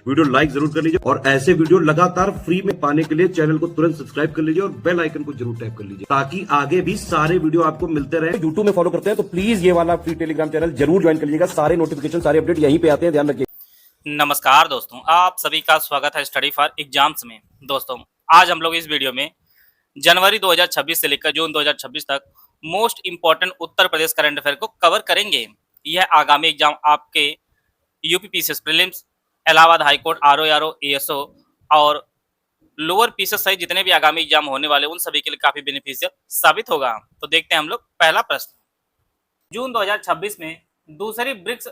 Video like जरूर कर लीजिए और ऐसे वीडियो लगातार फ्री में पाने के लिए चैनल को तुरंत सब्सक्राइब कर लीजिए और बेल आइकन को जरूर टैप कर लीजिए ताकि आगे भी सारे वीडियो आपको मिलते रहे। यूट्यूब में फॉलो करते हैं तो प्लीज ये वाला फ्री टेलीग्राम चैनल जरूर ज्वाइन कर लीजिएगा। सारे नोटिफिकेशन सारे अपडेट यहीं पे आते हैं, ध्यान रखिए। नमस्कार दोस्तों, आप सभी का स्वागत है स्टडी फॉर एग्जाम्स में। दोस्तों आज हम लोग इस वीडियो में जनवरी 2026 से लेकर जून 2026 तक most important Uttar Pradesh current affair को कवर करेंगे। यह आगामी एग्जाम आपके UP PCS prelims, Allahabad high court, RO, ASO और लोअर पीसीएस सहित जितने भी आगामी एग्जाम होने वाले उन सभी के लिए काफी बेनिफिशियल साबित होगा। तो देखते हैं हम लोग पहला प्रश्न। जून 2026 में दूसरी ब्रिक्स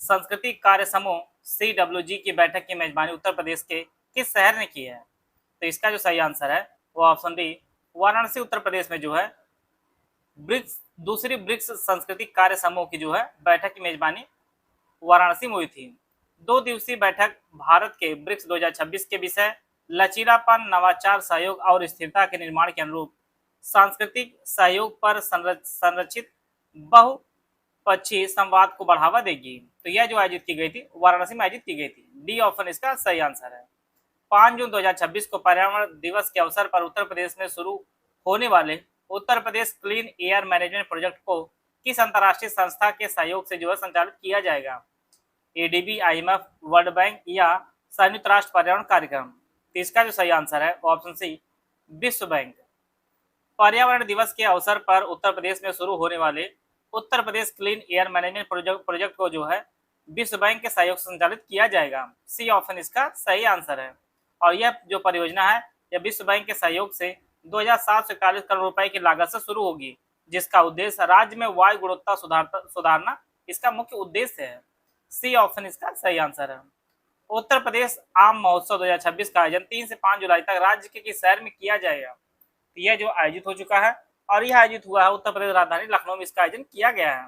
सांस्कृतिक कार्य समूह CWG की बैठक की मेजबानी उत्तर प्रदेश के किस शहर ने की है? तो इसका जो सही आंसर है वो ऑप्शन डी वाराणसी उत्तर प्रदेश में जो है दूसरी ब्रिक्स सांस्कृतिक कार्य समूह की जो है बैठक की मेजबानी वाराणसी में हुई थी। 2 दिवसीय बैठक भारत के ब्रिक्स 2026 के विषय लचीलापन, नवाचार, सहयोग और स्थिरता के निर्माण के अनुरूप सांस्कृतिक सहयोग पर संरचित बहुपक्षीय संवाद को बढ़ावा देगी। तो यह जो आयोजित की गई थी वाराणसी में आयोजित की गई थी। डी ऑप्शन इसका सही आंसर है। 5 जून 2026 को पर्यावरण दिवस के अवसर पर उत्तर प्रदेश में शुरू होने वाले Uttar Pradesh clean air management project को किस अंतर्राष्ट्रीय संस्था के सहयोग से जो है संचालित किया जाएगा? ADB, IMF, वर्ल्ड बैंक या संयुक्त राष्ट्र पर्यावरण कार्यक्रम? तो इसका जो सही आंसर है ऑप्शन सी विश्व बैंक। पर्यावरण दिवस के अवसर पर उत्तर प्रदेश में शुरू होने वाले Uttar Pradesh clean air management project को जो है विश्व बैंक के सहयोग से संचालित किया जाएगा। सी ऑप्शन इसका सही आंसर है। और यह जो परियोजना है यह विश्व बैंक के सहयोग से 2741 करोड़ रुपए की लागत से शुरू होगी, जिसका उद्देश्य राज्य में वायु गुणवत्ता सुधारना इसका मुख्य उद्देश्य है। सी ऑप्शन इसका सही आंसर है। उत्तर प्रदेश आम महोत्सव 2026 का आयोजन 3 से 5 जुलाई तक राज्य के किस शहर में किया जाएगा? यह जो आयोजित हो चुका है और यह आयोजित हुआ है उत्तर प्रदेश राजधानी लखनऊ में इसका आयोजन किया गया है।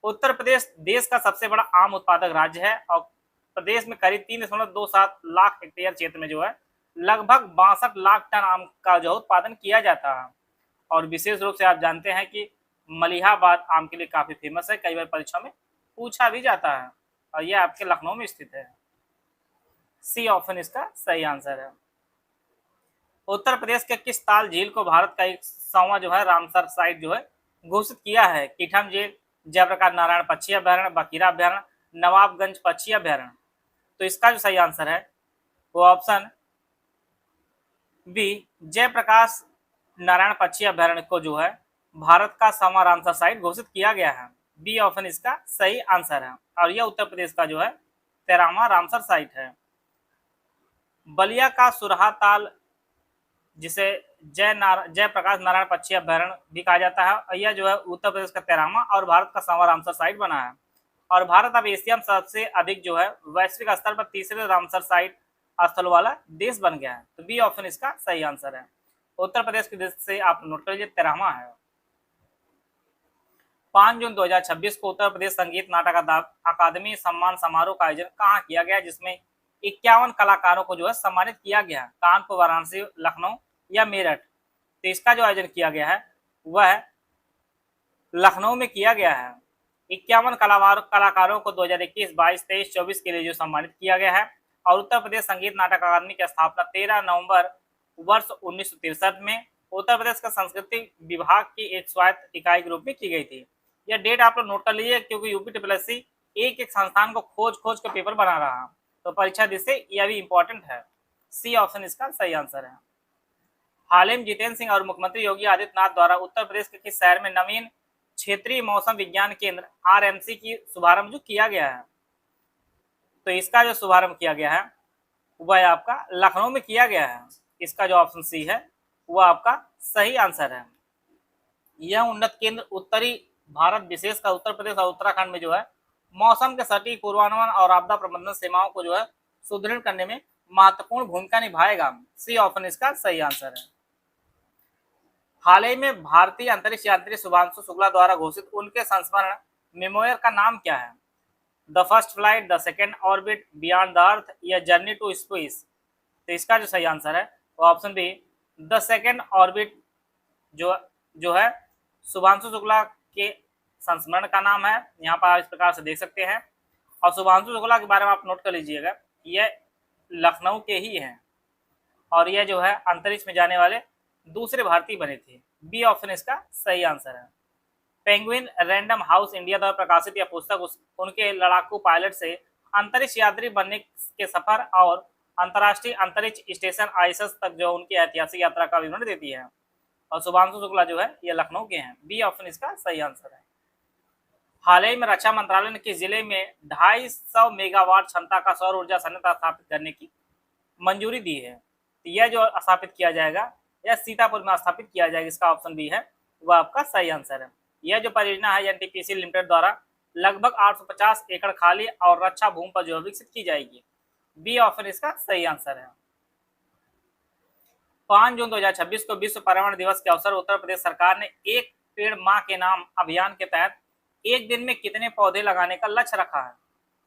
उत्तर प्रदेश देश का सबसे बड़ा आम उत्पादक राज्य है और प्रदेश में करीब 3.27 लाख हेक्टेयर क्षेत्र में जो है लगभग 62 लाख टन आम का जो उत्पादन किया जाता है। और विशेष रूप से आप जानते हैं कि मलिहाबाद आम के लिए काफी फेमस है, कई बार परीक्षा में पूछा भी जाता है और यह आपके लखनऊ में स्थित है। सी ऑप्शन इसका सही आंसर है। उत्तर प्रदेश के किस ताल झील को भारत का 100वां जो है रामसर साइट जो है घोषित किया है? कीठम झील, जयप्रकाश नारायण पक्षी अभ्यारण्य, बकीरा अभ्यारण्य, नवाबगंज पक्षी अभ्यारण्य? तो इसका जो सही आंसर है वो ऑप्शन बी जयप्रकाश नारायण पक्षी अभ्यारण्य को जो है भारत का 100वां रामसर साइट घोषित किया गया है। बी ऑप्शन इसका सही आंसर है और यह उत्तर प्रदेश का जो है 13वां रामसर साइट है। बलिया का सुरहा ताल, जिसे जयप्रकाश नारायण पक्षी अभ्यारण्य भी कहा जाता है, और यह जो है उत्तर प्रदेश का 13वां और भारत का 100वां रामसर साइट बना है। और भारत अब एशिया में सबसे अधिक जो है वैश्विक स्तर पर तीसरे रामसर साइट स्थल वाला देश बन गया है। तो बी ऑप्शन इसका सही आंसर है। उत्तर प्रदेश के देश से आप नोट कर लीजिए 13वां है। 5 जून 2026 को उत्तर प्रदेश संगीत नाटक अकादमी सम्मान समारोह का आयोजन कहाँ किया गया, जिसमें 51 कलाकारों को जो है सम्मानित किया गया? कानपुर, वाराणसी, लखनऊ या मेरठ? तो इसका जो आयोजन किया गया है वह लखनऊ में किया गया है। 51 कलाकारों को 2021, 22, 23, 24 के लिए जो सम्मानित किया गया है। और उत्तर प्रदेश संगीत नाटक अकादमी की स्थापना 13 नवंबर वर्ष 1963 में उत्तर प्रदेश का संस्कृति विभाग की एक स्वायत्त इकाई के रूप में की गई थी। यह डेट आप लोग नोट कर लीजिए क्योंकि UPSSC एक संस्थान को खोज के पेपर बना रहा है, तो परीक्षा दृष्टि यह भी इंपॉर्टेंट है। सी ऑप्शन इसका सही आंसर है। हाल ही में जितेंद्र सिंह और मुख्यमंत्री योगी आदित्यनाथ द्वारा उत्तर प्रदेश के किस शहर में नवीन क्षेत्रीय मौसम विज्ञान केंद्र RMC की शुभारंभ जो किया गया है? तो इसका जो शुभारंभ किया गया है वह आपका लखनऊ में किया गया है। इसका जो ऑप्शन सी है वह आपका सही आंसर है। यह उन्नत केंद्र उत्तरी भारत विशेष का उत्तर प्रदेश और उत्तराखंड में जो है मौसम के सटीक पूर्वानुमान और आपदा प्रबंधन सेवाओं को जो है सुदृढ़ करने में महत्वपूर्ण भूमिका निभाएगा। सी ऑप्शन इसका सही आंसर है। हाल ही में भारतीय अंतरिक्ष यात्री शुभांशु शुक्ला द्वारा घोषित उनके संस्मरण मेमोयर का नाम क्या है? The first flight, the second orbit, beyond the earth या जर्नी टू स्पेस? तो इसका जो सही आंसर है वो option be the second orbit जो है शुभांशु शुक्ला के संस्मरण का नाम है। यहाँ पर आप इस प्रकार से देख सकते हैं। और शुभांशु शुक्ला के बारे में आप नोट कर लीजिएगा, यह लखनऊ के ही हैं और यह जो है अंतरिक्ष में जाने वाले दूसरे भारतीय बने थे। बी ऑप्शन इसका सही आंसर है। पेंगुइन रैंडम हाउस इंडिया द्वारा प्रकाशित यह पुस्तक उनके लड़ाकू पायलट से अंतरिक्ष यात्री बनने के सफर और अंतर्राष्ट्रीय अंतरिक्ष स्टेशन आईएसएस तक जो उनकी ऐतिहासिक यात्रा का विवरण देती है। और शुभांशु शुक्ला जो है ये लखनऊ के हैं। बी ऑप्शन इसका सही आंसर है। हाल ही में रक्षा मंत्रालय ने किस जिले में 250 मेगावाट क्षमता का सौर ऊर्जा संयंत्र स्थापित करने की मंजूरी दी है? तो यह जो स्थापित किया जाएगा यह सीतापुर में स्थापित किया जाएगा। इसका ऑप्शन बी है वह आपका सही आंसर है। यह जो परियोजना है एनटीपीसी लिमिटेड द्वारा लगभग 850 एकड़ खाली और रक्षा भूमि पर जो है विकसित की जाएगी। बी ऑप्शन इसका सही आंसर है। 5 जून 2026 को विश्व पर्यावरण दिवस के अवसर उत्तर प्रदेश सरकार ने एक पेड़ मां के नाम अभियान के तहत एक दिन में कितने पौधे लगाने का लक्ष्य रखा है?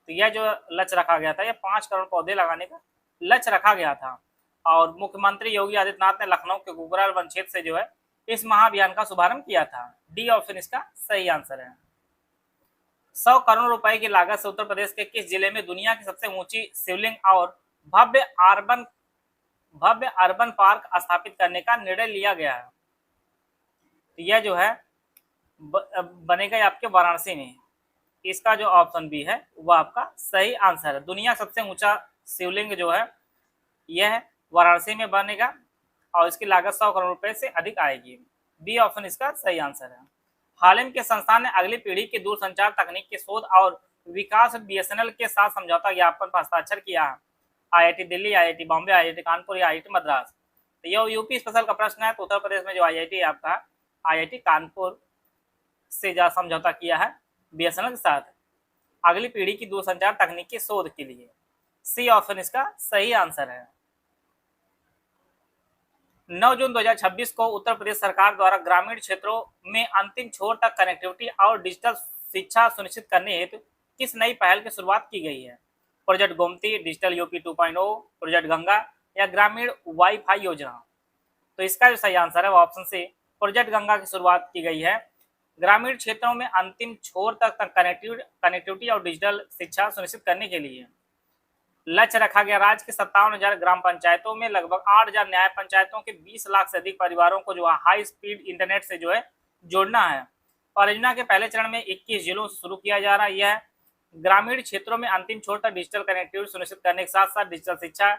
तो यह जो लक्ष्य रखा गया था यह 5 करोड़ पौधे लगाने का लक्ष्य रखा गया था। और मुख्यमंत्री योगी आदित्यनाथ ने लखनऊ के गुगराल वन क्षेत्र से जो है इस महाअभियान का शुभारंभ किया था। डी ऑप्शन इसका सही आंसर है। 100 करोड़ रुपए की लागत से उत्तर प्रदेश के किस जिले में दुनिया की सबसे ऊंची शिवलिंग और भव्य अर्बन पार्क स्थापित करने का निर्णय लिया गया है? तो यह जो है बनेगा आपके वाराणसी में। इसका जो ऑप्शन बी है वह आपका सही आंसर है। दुनिया सबसे ऊंचा शिवलिंग जो है यह वाराणसी में बनेगा और इसकी लागत 100 करोड़ रुपए से अधिक आएगी। बी ऑप्शन इसका सही आंसर है। हाल के संस्थान ने अगली पीढ़ी की दूरसंचार तकनीक की शोध और विकास बीएसएनएल के साथ समझौता ज्ञापन पर हस्ताक्षर किया है? IIT Delhi, IIT Bombay, IIT Kanpur या आईआईटी मद्रास? तो यह यूपी स्पेशल का प्रश्न है। तो उत्तर प्रदेश में जो आईआईटी है आपका आईआईटी कानपुर से जा समझौता किया है बीएसएनएल के साथ अगली पीढ़ी की दूरसंचार तकनीक की शोध के लिए। सी ऑप्शन इसका सही आंसर है। 9 जून 2026 को उत्तर प्रदेश सरकार द्वारा ग्रामीण क्षेत्रों में अंतिम छोर तक कनेक्टिविटी और डिजिटल शिक्षा सुनिश्चित करने हेतु किस नई पहल की शुरुआत की गई है? Project Gomti, digital UP 2.0, project Ganga या ग्रामीण वाईफाई योजना? तो इसका जो सही आंसर है वो ऑप्शन सी प्रोजेक्ट गंगा की शुरुआत की गई है। ग्रामीण क्षेत्रों में अंतिम छोर तक कनेक्टिविटी और डिजिटल शिक्षा सुनिश्चित करने के लिए लक्ष्य रखा गया। राज्य के 57,000 ग्राम पंचायतों में लगभग 8,000 न्याय पंचायतों के 20 लाख से अधिक परिवारों को जो हाई स्पीड इंटरनेट से जो है जोड़ना है। परियोजना के पहले चरण में 21 जिलों से शुरू किया जा रहा है। यह ग्रामीण क्षेत्रों में अंतिम छोर तक डिजिटल कनेक्टिविटी सुनिश्चित करने के साथ साथ डिजिटल शिक्षा,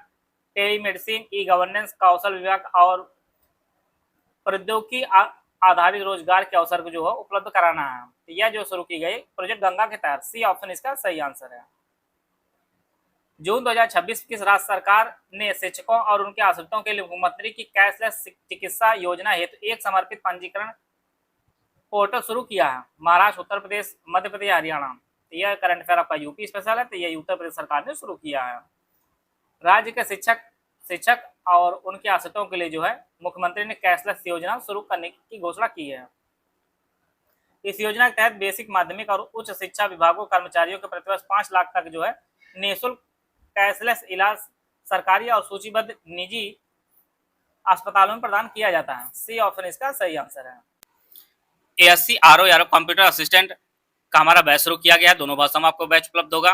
टेलीमेडिसिन, ई गवर्नेंस, कौशल विभाग और प्रौद्योगिकी आधारित रोजगार के अवसर को जो है उपलब्ध कराना है। तो यह जो शुरू की गई प्रोजेक्ट गंगा के तहत। सी ऑप्शन इसका सही आंसर है। जून 2026 किस राज्य सरकार ने शिक्षकों और उनके आश्रितों के लिए मुख्यमंत्री की कैशलेस चिकित्सा योजना हेतु एक समर्पित पंजीकरण पोर्टल शुरू किया है? महाराष्ट्र, उत्तर प्रदेश, मध्य प्रदेश, हरियाणा? तो यह करंट अफेयर आपका यूपी स्पेशल है। तो यह उत्तर प्रदेश सरकार ने शुरू किया है। राज्य के शिक्षक और उनके आश्रितों के लिए जो है मुख्यमंत्री ने कैशलेस योजना शुरू करने की घोषणा की है। इस योजना के तहत बेसिक, माध्यमिक और उच्च शिक्षा विभागों कर्मचारियों के प्रतिवर्ष 5 लाख तक जो है निःशुल्क कैशलेस इलाज सरकारी और सूचीबद्ध निजी अस्पतालों में प्रदान किया जाता है। सी ऑप्शन इसका सही आंसर है। एएससी आरओ यारो कंप्यूटर असिस्टेंट का हमारा बैच शुरू किया गया है। दोनों भाषाओं में आपको बैच उपलब्ध होगा।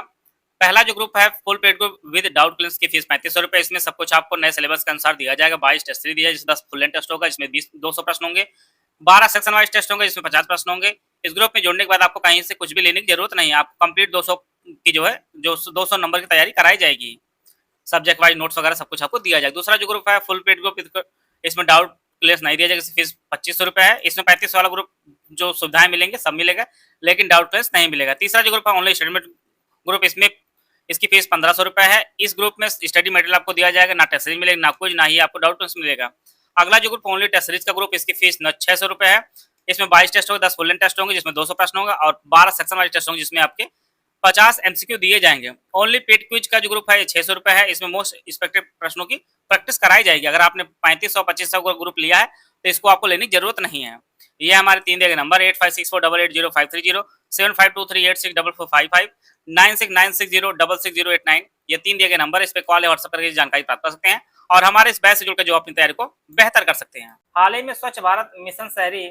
पहला जो ग्रुप है full paid group with doubt clearance की फीस 3500 रुपए। इसमें सब कुछ आपको नए सिलेबस के अनुसार दिया जाएगा। 22 टेस्ट सीरीज दिया जिसमें 10 फुल लेंथ टेस्ट होगा, इसमें 200 प्रश्न होंगे। 12 सेक्शन वाइज टेस्ट होंगे जिसमें 50 प्रश्न होंगे। इस ग्रुप में जुड़ने के बाद आपको कहीं से कुछ भी लेने की जरूरत नहीं है। आपको कंप्लीट 200 की जो है 200 नंबर की तैयारी कराई जाएगी। सब्जेक्ट वाइज नोट्स वगैरह सब कुछ आपको दिया जाएगा। दूसरा जो ग्रुप है फुल पेड ग्रुप, इसमें डाउट क्लियर नहीं दिया जाएगा, इसकी फीस 2500 रुपए है। इसमें 35 वाला ग्रुप जो सुविधाएं मिलेंगे सब मिलेगा, लेकिन डाउट क्लियर नहीं मिलेगा। तीसरा जो ग्रुप है ऑनलाइन स्टडी ग्रुप, इसमें इसकी फीस 1500 रुपए है। इस ग्रुप में स्टडी मटेरियल आपको दिया जाएगा, ना टेस्ट सीरीज मिलेगा, ना कुछ, ना ही आपको डाउट क्लियर मिलेगा। अगला जो ग्रुप ओनली टेस्ट सीरीज का ग्रुप, इसकी फीस 600 रुपए है। इसमें 22 टेस्ट होंगे, 10 फुल लेंथ टेस्ट होंगे जिसमें 200 प्रश्न होगा और 12 सेक्शन वाले टेस्ट होंगे जिसमें आपके 50 एमसीक्यू दिए जाएंगे। ओनली पेड क्विज का जो ग्रुप है 600 रुपए है। इसमें मोस्ट एक्सपेक्टेड प्रश्नों की प्रैक्टिस कराई जाएगी। अगर आपने 3500 2500 ग्रुप लिया है तो इसको आपको लेने की जरूरत नहीं है। ये हमारे 3 दिए गए नंबर 8564880530, 7523864455, 9696066089। ये 3 दिए गए नंबर, इस पे कॉल या व्हाट्सएप करके जानकारी प्राप्त कर सकते हैं और हमारे इस बैच से जुड़कर जो अपनी तैयारी को बेहतर कर सकते हैं। हाल ही में स्वच्छ भारत मिशन शहरी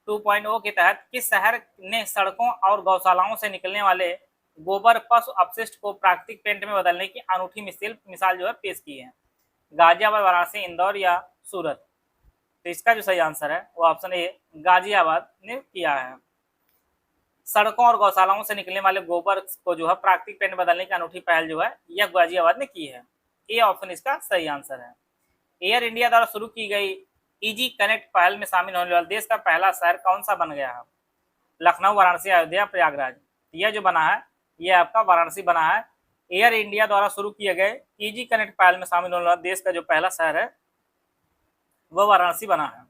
2.0 के तहत किस शहर ने सड़कों और गौशालाओं से निकलने वाले गोबर पशु अपशिष्ट को प्राकृतिक पेंट में बदलने की अनूठी मिसाल जो है पेश की है? गाजियाबाद, वाराणसी, इंदौर या सूरत? तो इसका जो सही आंसर है वो ऑप्शन ए गाजियाबाद ने किया है। सड़कों और गौशालाओं से निकलने वाले गोबर को जो है प्राकृतिक पेंट बदलने की अनूठी पहल जो है यह गाजियाबाद ने की है। ए ऑप्शन इसका सही आंसर है। एयर इंडिया द्वारा शुरू की गई इजी कनेक्ट पहल में शामिल होने वाला देश का पहला शहर कौन सा बन गया है? लखनऊ, वाराणसी, अयोध्या, प्रयागराज? यह जो बना है यह आपका वाराणसी बना है। एयर इंडिया द्वारा शुरू किए गए इजी कनेक्ट पहल में शामिल होने वाला देश का जो पहला शहर है वह वाराणसी बना है।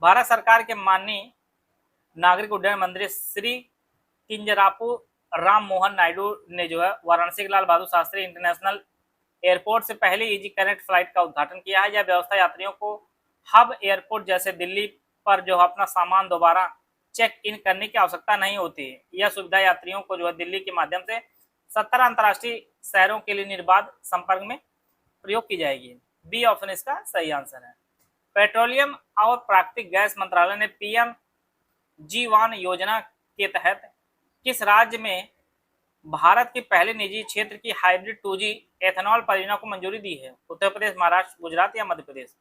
भारत सरकार के माननीय नागरिक उड्डयन मंत्री श्री किंजरापू राम मोहन नायडू ने जो है वाराणसी के लाल बहादुर शास्त्री इंटरनेशनल एयरपोर्ट से पहले इजी कनेक्ट फ्लाइट का उद्घाटन किया है। यह व्यवस्था यात्रियों को हब एयरपोर्ट जैसे दिल्ली पर जो अपना सामान दोबारा चेक इन करने की आवश्यकता नहीं होती है। यह सुविधा यात्रियों को जो है दिल्ली के माध्यम से 17 अंतर्राष्ट्रीय शहरों के लिए निर्बाध संपर्क में प्रयोग की जाएगी। बी ऑप्शन इसका सही आंसर है। पेट्रोलियम और प्राकृतिक गैस मंत्रालय ने पीएम G1 योजना के तहत किस राज्य में भारत के पहले निजी क्षेत्र की हाइब्रिड 2G एथेनॉल परियोजना को मंजूरी दी है? उत्तर प्रदेश, महाराष्ट्र, गुजरात या मध्य प्रदेश?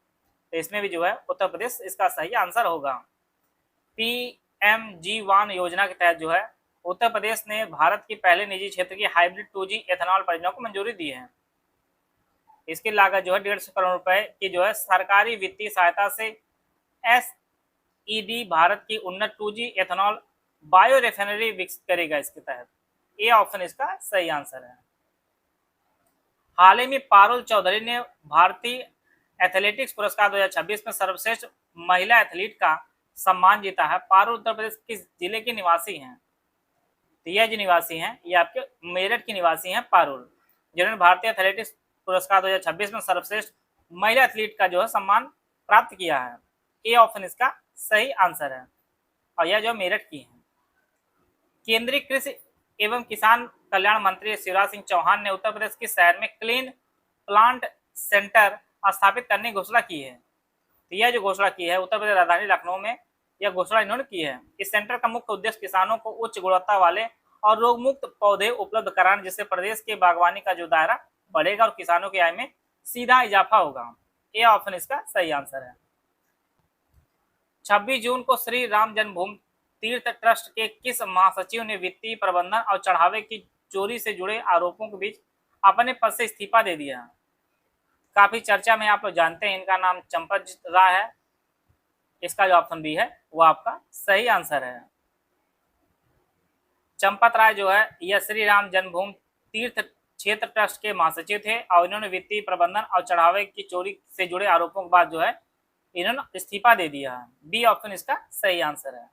तो इसमें भी जो है उत्तर प्रदेश इसका सही आंसर होगा। PMG1 योजना के तहत जो है उत्तर प्रदेश ने भारत के पहले निजी क्षेत्र की हाइब्रिड 2G एथेनॉल परियोजना को मंजूरी दी है। इसकी लागत जो है 150 करोड़ रुपए की जो है सरकारी वित्तीय सहायता से SED भारत की उन्नत 2G एथेनॉल बायो रिफाइनरी विकसित करेगा। इसके तहत ए ऑप्शन इसका सही आंसर है। हाल ही में पारुल चौधरी ने भारतीय एथलेटिक्स पुरस्कार 2026 में सर्वश्रेष्ठ महिला एथलीट का सम्मान जीता है। पारुल उत्तर प्रदेश किस जिले के निवासी हैं? तो यह जो निवासी हैं ये आपके मेरठ के निवासी हैं पारुल, जिन्होंने भारतीय एथलेटिक्स पुरस्कार 2026 में सर्वश्रेष्ठ महिला एथलीट का जो है सम्मान प्राप्त किया है। ए ऑप्शन इसका सही आंसर है और यह जो मेरठ की है। केंद्रीय कृषि एवं किसान कल्याण मंत्री शिवराज सिंह चौहान ने उत्तर प्रदेश के शहर में क्लीन प्लांट सेंटर स्थापित करने की घोषणा की है। तो यह जो घोषणा की है उत्तर प्रदेश राजधानी लखनऊ में यह घोषणा इन्होंने की है। इस सेंटर का मुख्य उद्देश्य किसानों को उच्च गुणवत्ता वाले और रोग मुक्त पौधे उपलब्ध कराना, जिससे प्रदेश के बागवानी का जो दायरा बढ़ेगा और किसानों की आय में सीधा इजाफा होगा। ए ऑप्शन इसका सही आंसर है। 26 जून को श्री राम जन्मभूमि तीर्थ ट्रस्ट के किस महासचिव ने वित्तीय प्रबंधन और चढ़ावे की चोरी से जुड़े आरोपों के बीच अपने पद से इस्तीफा दे दिया? काफी चर्चा में आप लोग जानते हैं, इनका नाम चंपत राय है। इसका जो ऑप्शन बी है वो आपका सही आंसर है। चंपत राय जो है यह श्री राम जन्मभूमि तीर्थ क्षेत्र ट्रस्ट के महासचिव थे और इन्होंने वित्तीय प्रबंधन और चढ़ावे की चोरी से जुड़े आरोपों के बाद जो है इन्होंने इस्तीफा दे दिया है। बी ऑप्शन इसका सही आंसर है।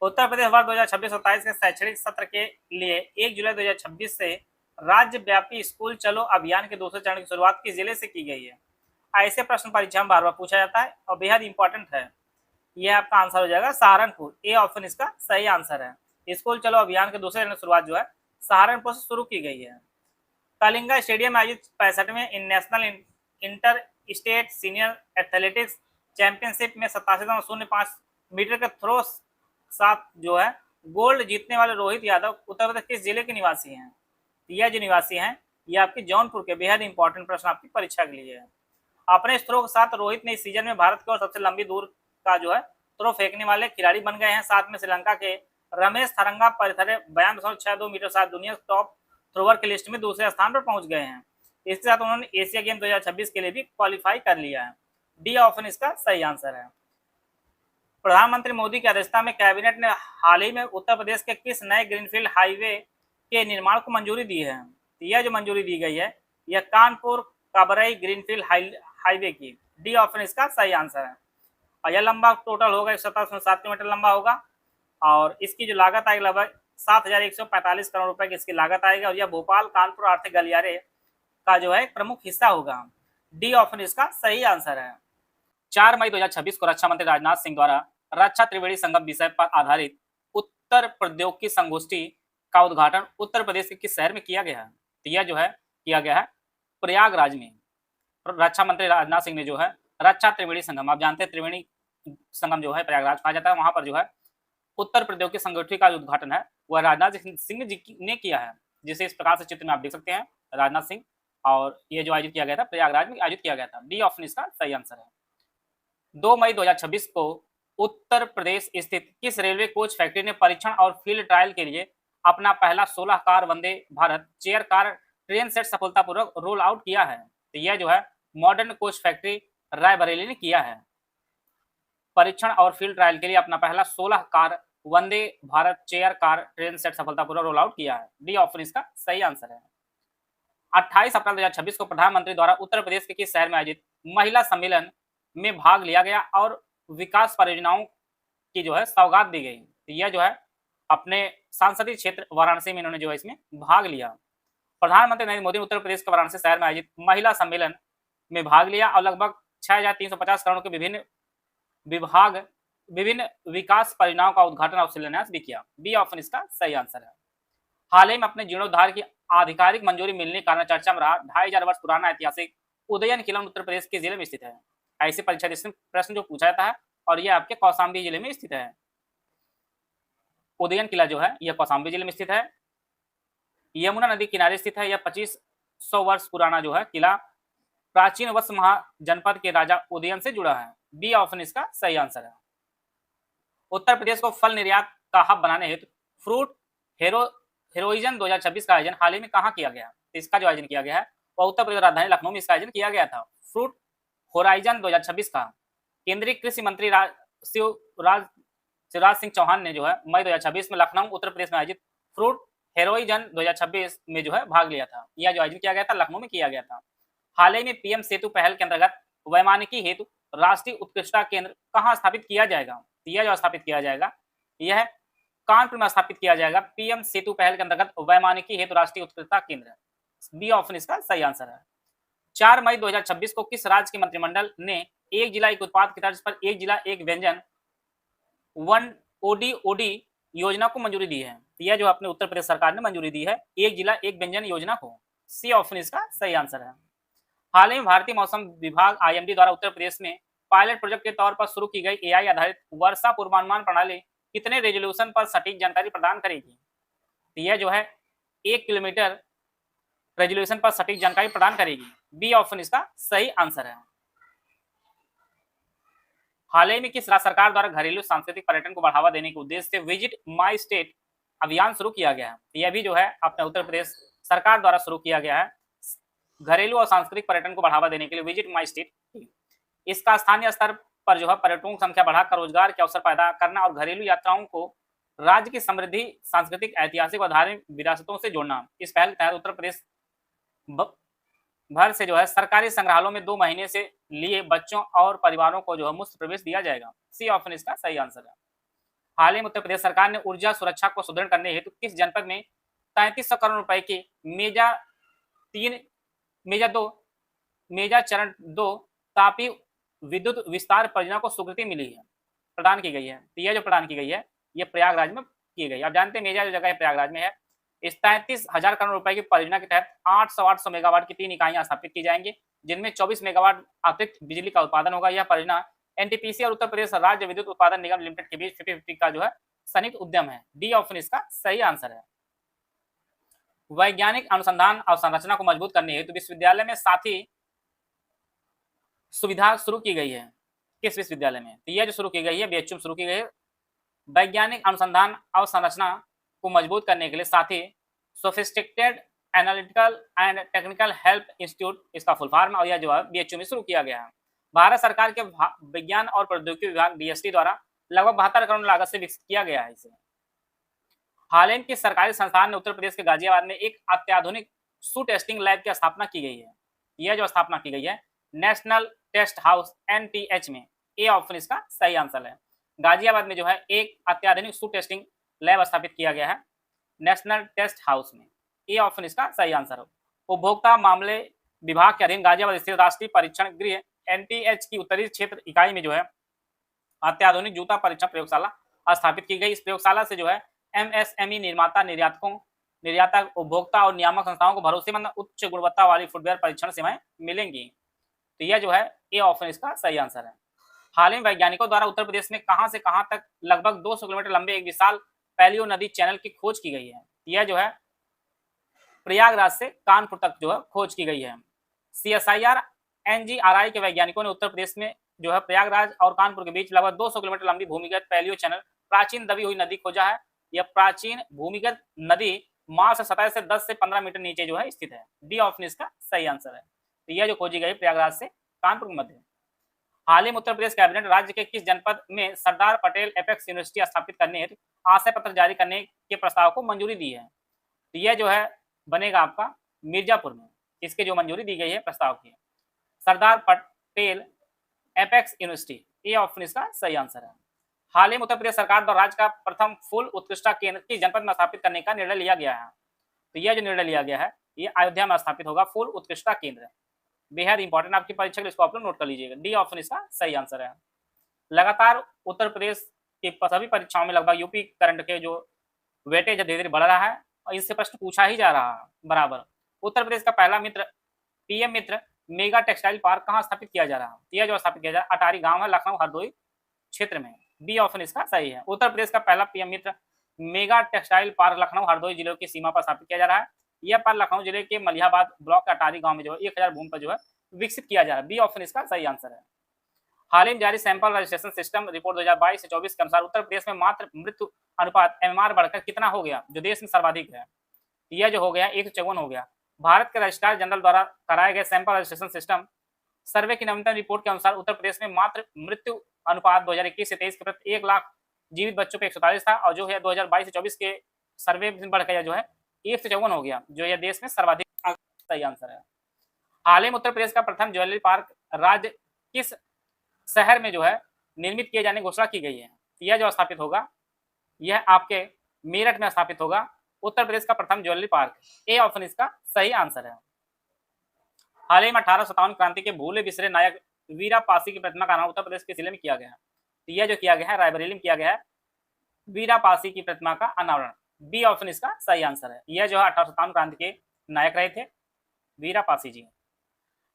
उत्तर प्रदेश वर्ष 2026-27 के शैक्षणिक सत्र के लिए 1 जुलाई 2026 से राज्य व्यापी स्कूल चलो अभियान के दूसरे चरण की शुरुआत किस जिले से की गई है? ऐसे प्रश्न परीक्षा में बार बार पूछा जाता है और बेहद इंपॉर्टेंट है। यह आपका आंसर हो जाएगा सहारनपुर। ए ऑप्शन इसका सही आंसर है। स्कूल चलो अभियान के दूसरे चरण की शुरुआत जो है सहारनपुर से शुरू की गई है। कलिंगा स्टेडियम में आयोजित 65वें national inter state senior athletics championship में 87.05 मीटर के थ्रो साथ जो है गोल्ड जीतने वाले रोहित यादव उत्तर प्रदेश किस जिले के निवासी हैं? यह जो निवासी हैं ये आपके जौनपुर के। बेहद इंपॉर्टेंट प्रश्न आपकी परीक्षा के लिए है। अपने थ्रो के साथ रोहित ने इस सीजन में भारत की ओर सबसे लंबी दूर का जो है थ्रो फेंकने वाले खिलाड़ी बन गए हैं। साथ में श्रीलंका के रमेश थरंगा परिथरे 92.62 मीटर साथ दुनिया टॉप थ्रोवर की लिस्ट में दूसरे स्थान पर पहुंच गए हैं। इसके साथ उन्होंने एशिया गेम 2026 के लिए भी क्वालिफाई कर लिया है। डी ऑप्शन इसका सही आंसर है। प्रधानमंत्री मोदी की अध्यक्षता में कैबिनेट ने हाल ही में उत्तर प्रदेश के किस नए ग्रीनफील्ड हाईवे के निर्माण को मंजूरी दी है? यह जो मंजूरी दी गई है यह कानपुर काबरई ग्रीनफील्ड हाईवे की। डी ऑप्शन इसका सही आंसर है और यह लंबा टोटल होगा 127.7 किलोमीटर लंबा होगा और इसकी जो लागत आएगी लगभग 7,145 करोड़ रुपए की इसकी लागत आएगी और यह भोपाल कानपुर आर्थिक गलियारे का जो है एक प्रमुख हिस्सा होगा। डी ऑप्शन इसका सही आंसर है। 4 मई 2026 को रक्षा मंत्री राजनाथ सिंह द्वारा रक्षा त्रिवेणी संगम विषय पर आधारित उत्तर प्रौद्योगिकी संगोष्ठी का उद्घाटन उत्तर प्रदेश के किस शहर में किया गया है? तो यह जो है किया गया है प्रयागराज में। रक्षा मंत्री राजनाथ सिंह ने जो है रक्षा त्रिवेणी संगम, आप जानते हैं त्रिवेणी संगम जो है प्रयागराज कहा जाता है, वहां पर जो है उत्तर प्रौद्योगिकी संगठन का जो उद्घाटन है वह राजनाथ सिंह जी ने किया है, जिसे इस प्रकार से चित्र में आप देख सकते हैं राजनाथ सिंह, और ये जो आयोजित किया गया था प्रयागराज में आयोजित किया गया था। डी ऑप्शन इसका सही आंसर है। 2 मई 2026 को उत्तर प्रदेश स्थित किस रेलवे कोच फैक्ट्री ने परीक्षण और फील्ड ट्रायल के लिए अपना पहला 16 car Vande Bharat chair car train set सफलतापूर्वक रोल आउट किया है? तो यह जो है मॉडर्न कोच फैक्ट्री रायबरेली ने किया है। परीक्षण और फील्ड ट्रायल के लिए अपना पहला 16 car Vande Bharat chair car train set सफलतापूर्वक रोल आउट किया है। डी ऑप्शन इसका सही आंसर है। 28 अप्रैल 2026 को प्रधानमंत्री द्वारा उत्तर प्रदेश के किस शहर में आयोजित महिला सम्मेलन में भाग लिया गया और विकास परियोजनाओं की जो है सौगात दी गई? तो यह जो है अपने संसदीय क्षेत्र वाराणसी में इन्होंने जो है इसमें भाग लिया। प्रधानमंत्री नरेंद्र मोदी ने उत्तर प्रदेश के वाराणसी शहर में आयोजित महिला सम्मेलन में भाग लिया और लगभग 6,350 करोड़ के विभिन्न विकास परियोजनाओं का उद्घाटन और शिलान्यास भी किया। बी ऑप्शन इसका सही आंसर है। हाल ही में अपने जीर्णोद्धार की आधिकारिक मंजूरी मिलने के कारण चर्चा में रहा 2500 वर्ष पुराना ऐतिहासिक उदयन किला उत्तर प्रदेश के जिले में स्थित है। ऐसे परीक्षा प्रश्न जो पूछा जाता है और यह आपके कौशाम्बी जिले में स्थित है। उदयन किला जो है यह कौशाम्बी जिले में स्थित है, यमुना नदी किनारे स्थित है। यह 2500 वर्ष पुराना जो है किला प्राचीन वत्स महाजनपद के राजा उदयन से जुड़ा है। बी ऑप्शन इसका सही आंसर है। उत्तर प्रदेश को फल निर्यात का हब बनाने हेतु फ्रूट हेरोइजन 2026 का आयोजन हाल ही में कहाँ किया गया? तो इसका जो आयोजन किया गया है वह उत्तर प्रदेश राजधानी लखनऊ में इसका आयोजन किया गया था। फ्रूट होराइजन 2026 का केंद्रीय कृषि मंत्री शिवराज सिंह चौहान ने जो है मई 2026 में लखनऊ उत्तर प्रदेश में आयोजित फ्रूट हेरोइजन 2026 में जो है भाग लिया था। यह जो आयोजन किया गया था लखनऊ में किया गया था। हाल ही में पीएम सेतु पहल के अंतर्गत वैमानिकी हेतु राष्ट्रीय उत्कृष्टता केंद्र कहाँ स्थापित किया जाएगा? यह जो स्थापित किया जाएगा यह कानपुर में स्थापित किया जाएगा। पीएम सेतु पहल के अंतर्गत वैमानिकी हेतु राष्ट्रीय उत्कृष्टता केंद्र। बी ऑप्शन इसका सही आंसर है। 4 मई 2026 को किस राज्य के मंत्रिमंडल ने एक जिला एक उत्पाद की तर्ज पर एक जिला एक व्यंजन 1 ODOD योजना को मंजूरी दी है? यह जो अपने उत्तर प्रदेश सरकार ने मंजूरी दी है एक जिला एक व्यंजन योजना को। सी ऑप्शन इसका सही आंसर है। हाल ही में भारतीय मौसम विभाग IMD द्वारा उत्तर प्रदेश में पायलट प्रोजेक्ट के तौर पर शुरू की गई AI आधारित वर्षा पूर्वानुमान प्रणाली कितने रेजोल्यूशन पर सटीक जानकारी प्रदान करेगी? तो यह जो है 1 किलोमीटर रेजोल्यूशन पर सटीक जानकारी प्रदान करेगी। बी ऑप्शन इसका सही आंसर है। हाल ही में किस राज्य सरकार द्वारा घरेलू सांस्कृतिक पर्यटन को बढ़ावा देने के उद्देश्य से विजिट माई स्टेट अभियान शुरू किया गया है? यह भी जो है अपने उत्तर प्रदेश सरकार द्वारा शुरू किया गया है घरेलू और सांस्कृतिक पर्यटन को बढ़ावा देने के लिए विजिट माई स्टेट। इसका स्थानीय स्तर पर जो है पर्यटकों की संख्या बढ़ाकर रोजगार के अवसर पैदा करना और घरेलू यात्राओं को राज्य की समृद्धि सांस्कृतिक ऐतिहासिक और धार्मिक विरासतों से जोड़ना। इस पहल के तहत उत्तर प्रदेश भर से जो है सरकारी संग्रहालयों में 2 महीने से लिए बच्चों और परिवारों को जो है मुफ्त प्रवेश दिया जाएगा। सी ऑप्शन इसका सही आंसर है। हाल ही में उत्तर प्रदेश सरकार ने ऊर्जा सुरक्षा को सुदृढ़ करने हेतु किस जनपद में 3300 करोड़ रुपए की मेजा चरण 2 तापी विद्युत विस्तार परियोजना को स्वीकृति मिली है प्रदान की गई है? तो यह जो प्रदान की गई है यह प्रयागराज में की गई। आप जानते हैं मेजा जो जगह है प्रयागराज में है। इस 33,000 करोड़ रुपए की परियोजना के तहत 800 मेगावाट की 3 इकाइयां स्थापित की जाएंगी जिनमें 24 मेगावाट अतिरिक्त बिजली का उत्पादन होगा। यह परियोजना NTPC और उत्तर प्रदेश राज्य विद्युत उत्पादन निगम लिमिटेड के बीच 50-50 का जो है संयुक्त उद्यम है। डी ऑप्शन इसका सही आंसर है। वैज्ञानिक अनुसंधान और संरचना को मजबूत करने हेतु विश्वविद्यालय में साथी सुविधा शुरू की गई है। किस विश्वविद्यालय में? तो यह जो शुरू की गई है BHU में शुरू की गई है। वैज्ञानिक अनुसंधान और संरचना को मजबूत करने के लिए साथी sophisticated analytical and technical help institute इसका फुल फॉर्म, और यह जो है BHU में शुरू किया गया है। भारत सरकार के विज्ञान और प्रौद्योगिकी विभाग DST द्वारा लगभग 72 करोड़ लागत से विकसित किया गया है इसे। हाल ही के सरकारी संस्थान ने उत्तर प्रदेश के गाजियाबाद में एक अत्याधुनिक सू टेस्टिंग लैब की स्थापना की गई है। यह जो स्थापना की गई है नेशनल टेस्ट हाउस NTH में। ए ऑप्शन इसका सही आंसर है। गाजियाबाद में जो है एक अत्याधुनिक सू टेस्टिंग लैब स्थापित किया गया है नेशनल टेस्ट हाउस में। ए ऑप्शन इसका सही आंसर हो। उपभोक्ता मामले विभाग के अधीन गाजियाबाद स्थित राष्ट्रीय परीक्षण गृह NTH की उत्तरी क्षेत्र इकाई में जो है अत्याधुनिक जूता परीक्षण प्रयोगशाला स्थापित की गई। इस प्रयोगशाला से जो है MSME निर्माता निर्यातक उपभोक्ता और नियामक संस्थाओं को भरोसेमंद उच्च गुणवत्ता वाली फुटवेयर परीक्षण सेवाएं मिलेंगी। तो यह जो है ए ऑप्शन इसका सही आंसर है। हाल ही में वैज्ञानिकों द्वारा उत्तर प्रदेश में कहां से कहां तक लगभग 200 किलोमीटर लंबे एक विशाल पैलियो नदी चैनल की खोज की गई है। यह जो है प्रयागराज से कानपुर तक जो है खोज की गई है। CSIR NGRI के वैज्ञानिकों ने उत्तर प्रदेश में जो है प्रयागराज और कानपुर के बीच लगभग 200 किलोमीटर लंबी भूमिगत पैलियो चैनल प्राचीन दबी हुई नदी खोजा है। यह प्राचीन भूमिगत नदी मार्स सतह से 10 से 15 मीटर नीचे जो है स्थित है। डी ऑप्शन इसका सही आंसर है। तो यह जो खोजी गई प्रयागराज से कानपुर के मध्य। हाल ही में उत्तर प्रदेश कैबिनेट राज्य के किस जनपद में सरदार पटेल एपेक्स यूनिवर्सिटी स्थापित करने हेतु आशय पत्र जारी करने के प्रस्ताव को मंजूरी दी है। तो यह जो है बनेगा आपका मिर्जापुर में। इसके जो मंजूरी दी गई है प्रस्ताव की, सरदार पटेल एपेक्स यूनिवर्सिटी, ये ऑप्शन इसका सही आंसर है। हाल ही में उत्तर प्रदेश सरकार द्वारा राज्य का प्रथम फुल उत्कृष्टता केंद्र किस जनपद में स्थापित करने का निर्णय लिया गया है। तो यह जो निर्णय लिया गया है ये अयोध्या में स्थापित होगा फुल उत्कृष्टता केंद्र। बेहद इंपॉर्टेंट आपकी परीक्षा के लिए, इसको आप लोग नोट कर लीजिएगा। डी ऑप्शन इसका सही आंसर है। लगातार उत्तर प्रदेश की सभी परीक्षाओं में लगभग यूपी करंट के जो वेटेज धीरे धीरे बढ़ रहा है और इससे प्रश्न पूछा ही जा रहा है बराबर। उत्तर प्रदेश का पहला मित्र PM Mitra mega textile park कहाँ स्थापित किया जा रहा है। यह जो स्थापित किया जा रहा है अटारी गांव है, लखनऊ हरदोई क्षेत्र में। बी ऑप्शन इसका सही है। उत्तर प्रदेश का पहला PM Mitra mega textile park Lucknow Hardoi जिलों की सीमा पर स्थापित किया जा रहा है। यह पार्क लखनऊ जिले के मलिहाबाद ब्लॉक के अटारी गांव में जो है 1000 भूमि पर जो है विकसित किया जा रहा है। बी ऑप्शन इसका सही आंसर है। हाल ही में जारी सैंपल रजिस्ट्रेशन सिस्टम रिपोर्ट 2022 से 24 के अनुसार उत्तर प्रदेश में मात्र मृत्यु अनुपात MMR बढ़कर कितना हो गया, जो देश में सर्वाधिक है। यह जो हो गया 154 हो गया। भारत के रजिस्ट्रार जनरल द्वारा कराए गए सैंपल रजिस्ट्रेशन सिस्टम सर्वे की नवीनतम रिपोर्ट के अनुसार उत्तर प्रदेश में मात्र मृत्यु अनुपात 2021 से 23 के प्रति 1 लाख जीवित बच्चों पे 143 था और जो है 2022 से 24 के सर्वे में बढ़कर जो है 154 हो गया, जो यह देश में सर्वाधिक। सही आंसर है। हाल ही में उत्तर प्रदेश का प्रथम ज्वेलरी पार्क राज्य किस शहर में जो है निर्मित किए जाने की घोषणा की गई है। यह जो स्थापित होगा यह आपके मेरठ में स्थापित होगा उत्तर प्रदेश का प्रथम ज्वेलरी पार्क। ए ऑप्शन इसका सही आंसर है। हाल ही में 1857 क्रांति के भूले बिसरे नायक वीरा पासी की प्रतिमा का अनावरण उत्तर प्रदेश के जिले में किया गया है। तो यह जो किया गया है रायबरेली में किया गया है वीरा पासी की प्रतिमा का अनावरण। बी ऑप्शन इसका सही आंसर है। यह जो है 1857 क्रांति के नायक रहे थे वीरा पासी जी।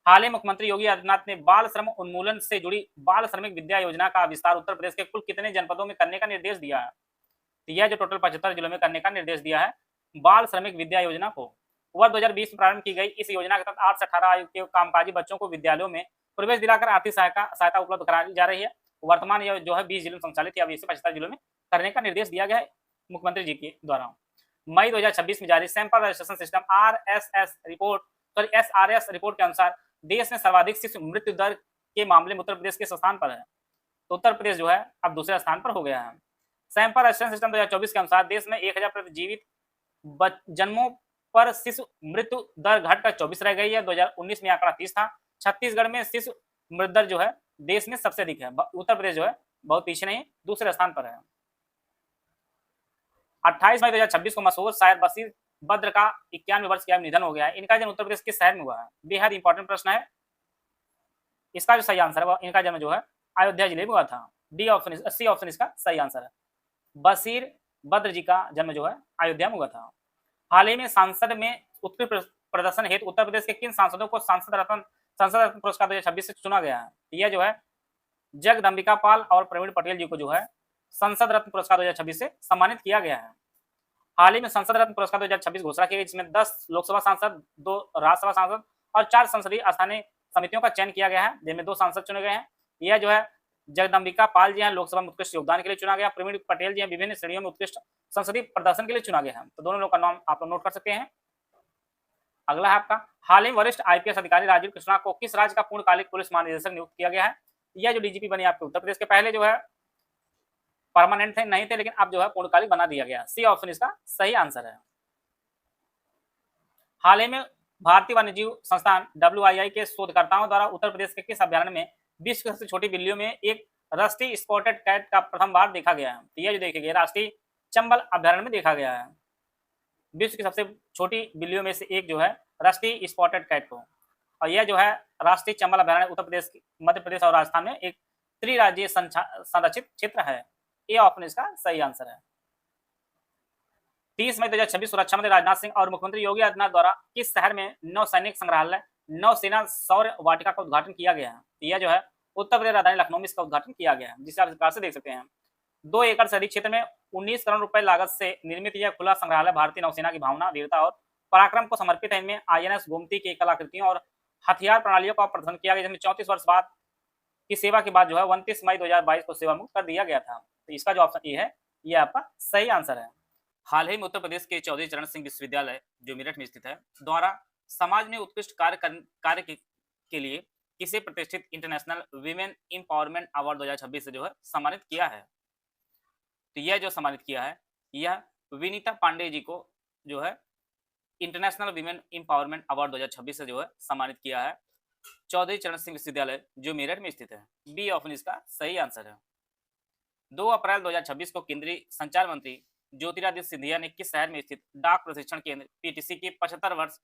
हाल ही मुख्यमंत्री योगी आदित्यनाथ ने बाल श्रम उन्मूलन से जुड़ी बाल श्रमिक विद्या योजना का विस्तार उत्तर प्रदेश के कुल कितने जनपदों में करने का निर्देश दिया है। तो यह जो टोटल 75 जिलों में करने का निर्देश दिया है बाल श्रमिक विद्या योजना को। वह 2020 में प्रारंभ की गई इस योजना के तहत 8 से 18 आयु के कामकाजी बच्चों को विद्यालयों में प्रवेश दिलाकर आर्थिक सहायता उपलब्ध कराई जा रही है। वर्तमान यह जो है 20 जिलों में संचालित है, अब इसे 75 जिलों में करने का निर्देश दिया गया है मुख्यमंत्री जी के द्वारा। मई 2026 में जारी sample registration system SRS report के अनुसार देश में सर्वाधिक शिशु मृत्यु दर के मामले में उत्तर प्रदेश के स्थान पर है। तो उत्तर प्रदेश जो है अब दूसरे स्थान पर हो गया है। सैंपल रजिस्ट्रेशन सिस्टम 2024 के अनुसार देश में 1000 प्रति जीवित जन्मों पर शिशु मृत्यु दर घटकर 24 रह गई है। 2019 में आंकड़ा 30 था। छत्तीसगढ़ में शिशु मृत्यु दर जो है देश में सबसे अधिक है। उत्तर प्रदेश जो है बहुत पीछे नहीं, दूसरे स्थान पर है। 28 मई 2026 को मशहूर शायर बशीर बद्र का 91 वर्ष की आयु निधन हो गया है। इनका जन्म उत्तर प्रदेश किस शहर में हुआ है। बेहद इंपॉर्टेंट प्रश्न है। इसका जो सही आंसर है इनका जन्म जो है अयोध्या जिले में हुआ था। डी ऑप्शन सी ऑप्शन इसका सही आंसर है। बशीर बद्र जी का जन्म जो है अयोध्या में हुआ था। हाल ही में संसद में उत्कृष्ट प्रदर्शन हेतु उत्तर प्रदेश के किन सांसदों को संसद रत्न पुरस्कार 2026 से चुना गया है। यह जो है जगदम्बिका पाल और प्रवीण पटेल जी को जो है संसद रत्न पुरस्कार 2026 से सम्मानित किया गया है। हाल ही में संसद रत्न पुरस्कार 2026 घोषणा की गई, जिसमें 10 लोकसभा सांसद, 2 राज्यसभा सांसद और 4 संसदीय स्थानीय समितियों का चयन किया गया है, जिनमें 2 सांसद चुने गए हैं। यह जो है जगदम्बिका पाल जी हैं लोकसभा में उत्कृष्ट योगदान के लिए चुना गया। प्रवीण पटेल जी हैं विभिन्न श्रेणियों में उत्कृष्ट संसदीय प्रदर्शन के लिए चुना गया है। तो दोनों लोग का नाम आप लोग नोट कर सकते हैं। अगला है आपका हाल ही वरिष्ठ IPS अधिकारी राजीव कृष्णा को किस राज्य का पूर्णकालिक पुलिस महानिदेशक नियुक्त किया गया है। यह जो DGP बने आपके उत्तर प्रदेश के, पहले जो है परमानेंट थे नहीं थे, लेकिन अब जो है पूर्णकालिक बना दिया गया। सी ऑप्शन इसका सही आंसर है। हाल ही में भारतीय वन्यजीव संस्थान WII के शोधकर्ताओं द्वारा उत्तर प्रदेश के किस अभ्यारण्य में विश्व की सबसे छोटी बिल्लियों में एक राष्ट्रीय स्पॉटेड कैट का प्रथम बार देखा गया है। तो यह जो देखे गया राष्ट्रीय चंबल अभ्यारण्य में देखा गया है विश्व की सबसे छोटी बिल्लियों में से एक जो है राष्ट्रीय स्पॉटेड कैट को। और यह जो है राष्ट्रीय चंबल अभ्यारण्य उत्तर प्रदेश, मध्य प्रदेश और राजस्थान में एक त्रिराज्यीय संरक्षित क्षेत्र है। ये ऑप्शन इसका सही आंसर है। 30 मई 2026 रक्षा मंत्री राजनाथ सिंह और मुख्यमंत्री योगी आदित्यनाथ द्वारा किस शहर में नौसैनिक संग्रहालय नौसेना शौर्य वाटिका का उद्घाटन किया गया है। यह जो है उत्तर प्रदेश राजधानी लखनऊ में इसका उद्घाटन किया गया है, जिसे आप इस प्रकार से देख सकते हैं। 2 एकड़ से अधिक क्षेत्र में 19 करोड़ रुपए लागत से निर्मित यह खुला संग्रहालय भारतीय नौसेना की भावना, वीरता और पराक्रम को समर्पित है। इनमें आईएनएस गोमती की कलाकृतियों और हथियार प्रणालियों का प्रदर्शन किया गया, जिसमें 34 वर्ष बाद की सेवा के बाद जो है 29 मई 2022 को सेवा मुक्त कर दिया गया था। तो इसका जो ऑप्शन ए है, ये आपका सही आंसर है। हाल ही में उत्तर प्रदेश के चौधरी चरण सिंह विश्वविद्यालय, जो मेरठ में स्थित है, द्वारा समाज में उत्कृष्ट कार्य के लिए किसे प्रतिष्ठित इंटरनेशनल वीमेन एम्पावरमेंट अवार्ड 2026 से जो है सम्मानित किया है। तो यह जो सम्मानित किया है, यह विनीता पांडे जी को जो है इंटरनेशनल वीमेन एम्पावरमेंट अवार्ड 2026 से जो है सम्मानित किया है चौधरी चरण सिंह विश्वविद्यालय, जो मेरठ में स्थित है। बी ऑप्शन इसका सही आंसर है। 2 अप्रैल 2026 को केंद्रीय संचार मंत्री ज्योतिरादित्य सिंधिया ने किस शहर में स्थित डाक प्रशिक्षण केंद्र पीटीसी के 75 वर्ष,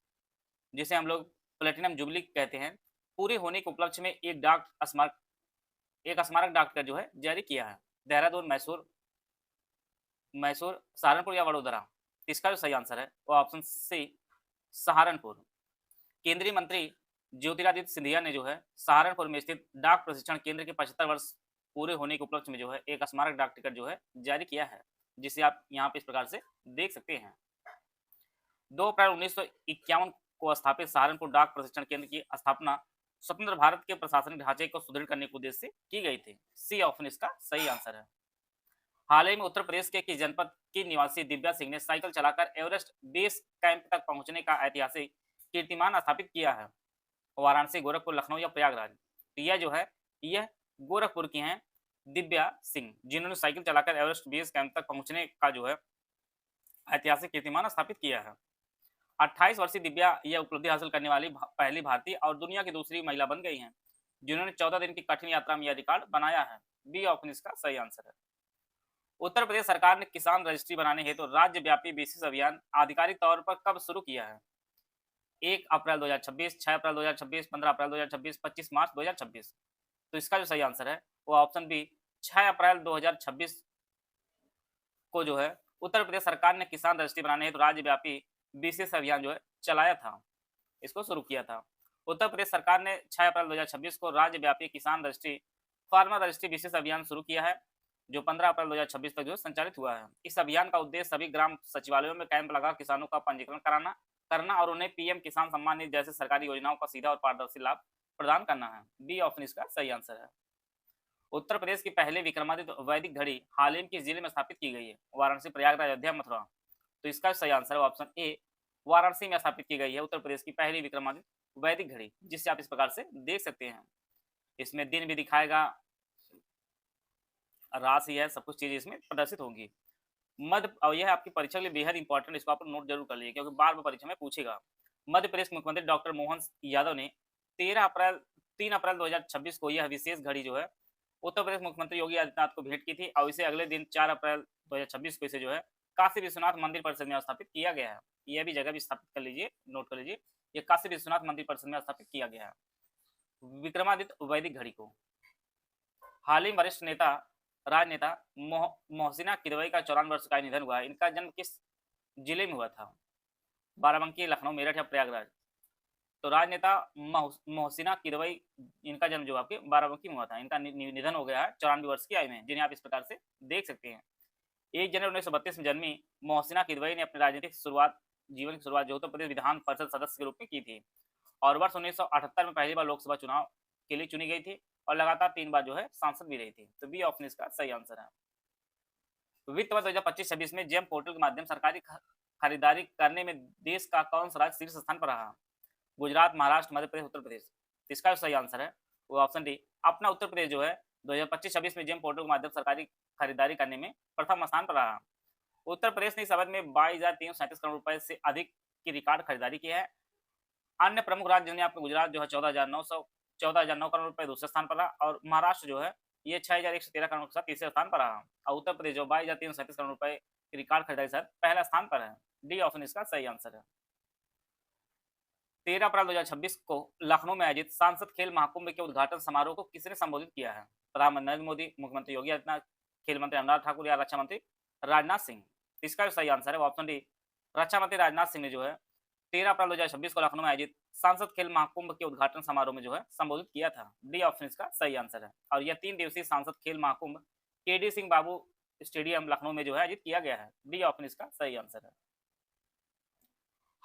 जिसे हम लोग प्लेटिनम जुबली कहते हैं, पूरे होने के उपलक्ष्य में एक स्मारक डाक टिकट जो है जारी किया है? देहरादून, मैसूर, सहारनपुर या वडोदरा? इसका जो सही आंसर है वो ऑप्शन सी, सहारनपुर। केंद्रीय मंत्री ज्योतिरादित्य सिंधिया ने जो है सहारनपुर में स्थित डाक प्रशिक्षण केंद्र के 75 वर्ष पूरे होने के उपलक्ष्य में जो है एक स्मारक डाक टिकट जो है जारी किया है, जिसे आप यहाँ पे इस प्रकार से देख सकते हैं। 2 अप्रैल 1951 को स्थापित सहारनपुर डाक प्रशिक्षण केंद्र की स्थापना स्वतंत्र भारत के प्रशासनिक ढांचे को सुदृढ़ करने के उद्देश्य से की गई थी। सी ऑप्शन इसका सही आंसर है। हाल ही में उत्तर प्रदेश के किस जनपद की निवासी दिव्या सिंह ने साइकिल चलाकर एवरेस्ट बेस कैंप तक पहुंचने का ऐतिहासिक कीर्तिमान स्थापित किया है? वाराणसी, गोरखपुर, लखनऊ या प्रयागराज? तो यह जो है, यह गोरखपुर की हैं दिव्या सिंह, जिन्होंने साइकिल चलाकर एवरेस्ट बेस कैंप तक पहुंचने का जो है ऐतिहासिक कीर्तिमान स्थापित किया है। 28 वर्षीय दिव्या यह उपलब्धि हासिल करने वाली पहली भारतीय और दुनिया की दूसरी महिला बन गई हैं, जिन्होंने 14 दिन की कठिन यात्रा में यह रिकॉर्ड बनाया है। बी ऑप्शन इसका सही आंसर है। उत्तर प्रदेश सरकार ने किसान रजिस्ट्री बनाने हेतु राज्यव्यापी विशेष अभियान आधिकारिक तौर पर कब शुरू किया है? 1 अप्रैल 2026, 6 अप्रैल 2026, 15 अप्रैल 2026, 25 मार्च 2026? तो इसका जो सही आंसर है वो ऑप्शन बी, 6 अप्रैल 2026 को जो है उत्तर प्रदेश सरकार ने किसान रजिस्ट्री बनाने हेतु राज्यव्यापी विशेष अभियान जो है चलाया था, इसको शुरू किया था। उत्तर प्रदेश सरकार ने 6 अप्रैल 2026 को राज्यव्यापी किसान रजिस्ट्री, फार्मर रजिस्ट्री विशेष अभियान शुरू किया है, जो 15 अप्रैल 2026 तक जो संचालित हुआ है। इस अभियान का उद्देश्य सभी ग्राम सचिवालयों में कैंप लगा किसानों का पंजीकरण करना और उन्हें पीएम किसान सम्मान निधि जैसे सरकारी योजनाओं का सीधा और पारदर्शी लाभ प्रदान करना है। बी ऑप्शन इसका सही आंसर है। उत्तर प्रदेश की पहले विक्रमादित्य वैदिक घड़ी हाल ही में किस जिले में स्थापित की गई है? वाराणसी, प्रयागराज, अयोध्या, मथुरा? तो इसका सही आंसर है ऑप्शन ए, वाराणसी में स्थापित की गई है उत्तर प्रदेश की पहली विक्रमादित्य वैदिक घड़ी, जिसे आप इस प्रकार से देख सकते हैं। इसमें दिन भी दिखाएगा, राशि है, सब कुछ चीजें इसमें प्रदर्शित होंगी। और यह आपकी परीक्षा के लिए बेहद इंपॉर्टेंट, इसको आप नोट जरूर कर लीजिए, क्योंकि बार बार परीक्षा में पूछेगा। मध्य प्रदेश मुख्यमंत्री डॉक्टर मोहन यादव ने 3 अप्रैल 2026 को यह विशेष घड़ी जो है उत्तर प्रदेश मुख्यमंत्री योगी आदित्यनाथ को भेंट की थी, और इसे अगले दिन 4 अप्रैल 2026 को इसे जो है काशी विश्वनाथ मंदिर परिसर में स्थापित किया गया है। यह भी जगह भी स्थापित कर लीजिए, नोट कर लीजिए, यह काशी विश्वनाथ मंदिर परिसर में स्थापित किया गया है विक्रमादित्य वैदिक घड़ी को। हाल ही वरिष्ठ राजनेता मोहसिना किदवई का 54 वर्ष का निधन हुआ है। इनका जन्म किस जिले में हुआ था? बाराबंकी, लखनऊ, मेरठ या प्रयागराज? तो राजनेता मोहसिना किदवई, इनका जन्म जो आपके बाराबंकी में हुआ था। इनका निधन हो गया है 94 वर्ष की आयु में, जिन्हें आप इस प्रकार से देख सकते हैं। 1 जनवरी 1932 में जन्मी मोहसिना किदवई ने अपनी राजनीतिक जीवन की शुरुआत जो उत्तर प्रदेश विधान परिषद सदस्य के रूप में की थी, और वर्ष 1978 में पहली बार लोकसभा चुनाव के लिए चुनी गई थी, और लगातार 3 बार जो है सांसद भी रही थी। तो बी ऑप्शन इसका सही आंसर है। वित्त वर्ष 2025-26 में जेम पोर्टल के माध्यम सरकारी खरीदारी करने में देश का कौन सा राज्य शीर्ष स्थान पर रहा? गुजरात, महाराष्ट्र, मध्य प्रदेश, उत्तर प्रदेश? इसका सही आंसर है वो ऑप्शन डी, अपना उत्तर प्रदेश जो है 2025-26 में जेम पोर्टल के माध्यम सरकारी खरीदारी करने में प्रथम स्थान पर रहा। उत्तर प्रदेश ने इस अवधि में 22,337 करोड़ रुपए से अधिक की रिकॉर्ड खरीदारी की है। अन्य प्रमुख राज्य ने आपको गुजरात जो है 14,009 करोड़ रुपए दूसरे स्थान पर रहा, और महाराष्ट्र जो है ये 6,113 करोड़ के साथ तीसरे स्थान पर रहा, और उत्तर प्रदेश जो 22,337 करोड़ रुपए की रिकॉर्ड खरीदारी के साथ पहला स्थान पर है। डी ऑप्शन इसका सही आंसर है। 13 अप्रैल 2026 को लखनऊ में आयोजित सांसद खेल महाकुंभ के उद्घाटन समारोह को किसने संबोधित किया है? प्रधानमंत्री नरेंद्र मोदी, मुख्यमंत्री योगी आदित्यनाथ, खेल मंत्री अनुराग ठाकुर या रक्षा मंत्री राजनाथ सिंह? इसका जो सही आंसर है ऑप्शन डी, रक्षा मंत्री राजनाथ सिंह ने जो है 13 अप्रैल 2026 को लखनऊ में आयोजित सांसद खेल महाकुंभ के उद्घाटन समारोह में जो है संबोधित किया था। डी ऑप्शन इसका सही आंसर है। और यह 3 दिवसीय सांसद खेल महाकुंभ केडी सिंह बाबू स्टेडियम लखनऊ में जो है आयोजित किया गया है। डी ऑप्शन इसका सही आंसर है।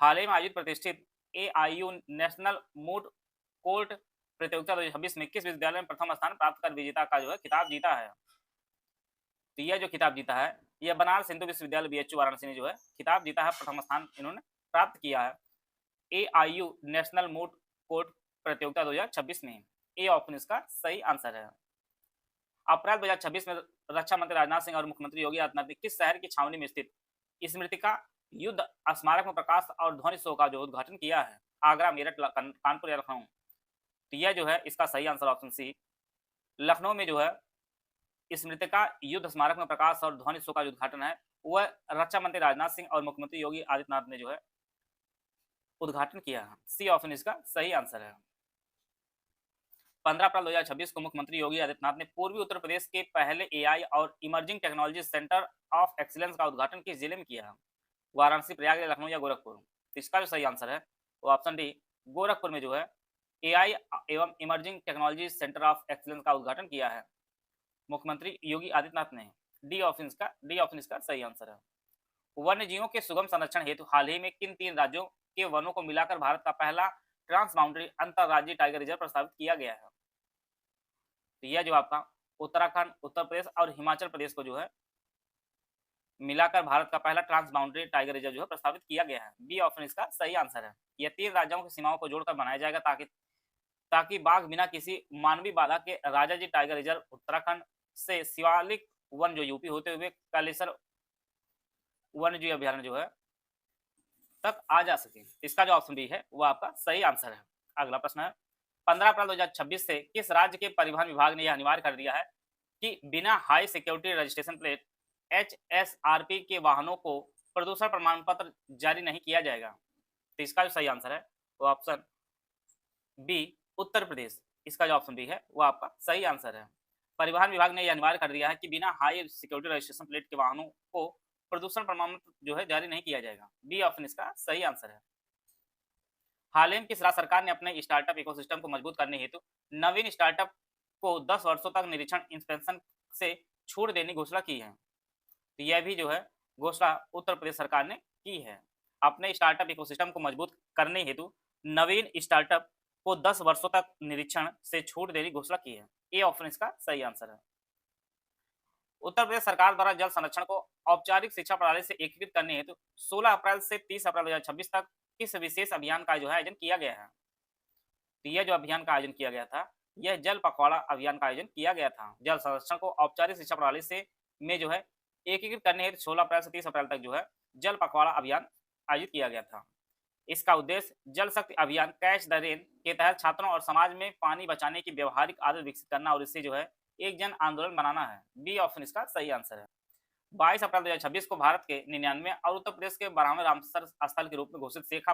हाल ही में आयोजित प्रतिष्ठित एआईयू नेशनल मूड कोर्ट प्रतियोगिता 2026 में किस विद्यालय ने प्रथम स्थान प्राप्त कर विजेता का जो है खिताब जीता है? तो यह जो खिताब जीता है यह बनारस हिंदू विश्वविद्यालय बीएचयू वाराणसी ने जो है खिताब जीता है, प्रथम स्थान इन्होंने प्राप्त किया है एआईयू नेशनल मूड कोर्ट प्रतियोगिता 2026 में। ए ऑप्शन इसका सही आंसर है। अप्रैल 2026 में रक्षा मंत्री राजनाथ सिंह और मुख्यमंत्री योगी आदित्यनाथ ने किस शहर की छावनी में स्थित स्मृतिका युद्ध स्मारक में प्रकाश और ध्वनि शो का जो उद्घाटन किया है? आगरा, मेरठ, कानपुर या लखनऊ? तो यह जो है इसका सही आंसर ऑप्शन सी, लखनऊ में जो है स्मृतिका युद्ध स्मारक में प्रकाश और ध्वनि शो का जो उद्घाटन है वह रक्षा मंत्री राजनाथ सिंह और मुख्यमंत्री योगी आदित्यनाथ ने जो है उद्घाटन किया है। सी ऑप्शन इसका सही आंसर है। 15 अप्रैल 2026 को मुख्यमंत्री योगी आदित्यनाथ ने पूर्वी उत्तर प्रदेश के पहले एआई और emerging technology centre of excellence का उद्घाटन किस जिले में किया है? वाराणसी, प्रयाग, लखनऊ या गोरखपुर? तो इसका जो सही आंसर है वो ऑप्शन डी, गोरखपुर में जो है एआई एवं emerging technology centre of excellence का उद्घाटन किया है मुख्यमंत्री योगी आदित्यनाथ ने। डी ऑप्शन इसका सही आंसर है। वन्य जीवों के सुगम संरक्षण हेतु हाल ही में किन 3 राज्यों के वनों को मिलाकर भारत का पहला ट्रांस बाउंड्री अंतरराज्यीय टाइगर रिजर्व प्रस्तावित किया गया है? तो यह जो आपका उत्तराखंड, उत्तर प्रदेश और हिमाचल प्रदेश को जो है मिलाकर भारत का पहला ट्रांस बाउंड्री टाइगर रिजर्व जो है प्रस्तावित किया गया है। बी ऑप्शन इसका सही आंसर है। यह 3 राज्यों की सीमाओं को जोड़कर बनाया जाएगा ताकि बाघ बिना किसी मानवीय बाधा के राजाजी टाइगर रिजर्व उत्तराखंड से शिवालिक वन जो यूपी होते हुए कालेसर वन्य जीव अभ्यारण्य जो है तक आ जा सके। इसका जो ऑप्शन बी है वो आपका सही आंसर है। अगला प्रश्न है 15 अप्रैल 2026 से किस राज्य के परिवहन विभाग ने यह अनिवार्य कर दिया है कि बिना high security registration plate HSRP के वाहनों को प्रदूषण प्रमाण पत्र जारी नहीं किया जाएगा? तो इसका जो सही आंसर है वो ऑप्शन बी, उत्तर प्रदेश। इसका जो ऑप्शन बी है वो आपका सही आंसर है। परिवहन विभाग ने यह अनिवार्य कर दिया है कि बिना हाई सिक्योरिटी रजिस्ट्रेशन प्लेट के वाहनों को प्रदूषण प्रमाण पत्र जो है जारी नहीं किया जाएगा। बी ऑप्शन इसका सही आंसर है। हाल ही में किस राज्य सरकार ने अपने स्टार्टअप इकोसिस्टम को मजबूत करने हेतु नवीन स्टार्टअप को 10 वर्षों तक निरीक्षण इंस्पेक्शन से छूट देने की घोषणा की है? तो यह भी जो है घोषणा उत्तर प्रदेश सरकार ने की है। अपने स्टार्टअप इकोसिस्टम को मजबूत करने हेतु नवीन स्टार्टअप को 10 वर्षों तक निरीक्षण से छूट देने की घोषणा की है। ए ऑप्शन इसका सही आंसर है। उत्तर प्रदेश सरकार द्वारा जल संरक्षण को औपचारिक शिक्षा प्रणाली से एकीकृत करने हेतु 16 अप्रैल से 30 अप्रैल 2026 तक किस विशेष अभियान का जो है आयोजन किया गया है? तो यह जो अभियान का आयोजन किया गया था यह जल पखवाड़ा अभियान का आयोजन किया गया था। जल संरक्षण को औपचारिक शिक्षा प्रणाली से में जो है एकीकृत करने हेतु 16 अप्रैल से 30 अप्रैल तक जो है जल पखवाड़ा अभियान आयोजित किया गया था। इसका उद्देश्य जल शक्ति अभियान कैच द रेन के तहत छात्रों और समाज में पानी बचाने की व्यवहारिक आदत विकसित करना और इससे जो है एक जन आंदोलन बनाना है। बी ऑप्शन इसका सही आंसर है। 22 अप्रैल 2026 को भारत के 99 और उत्तर प्रदेश के 12वें रामसर स्थल के रूप में घोषित शेखा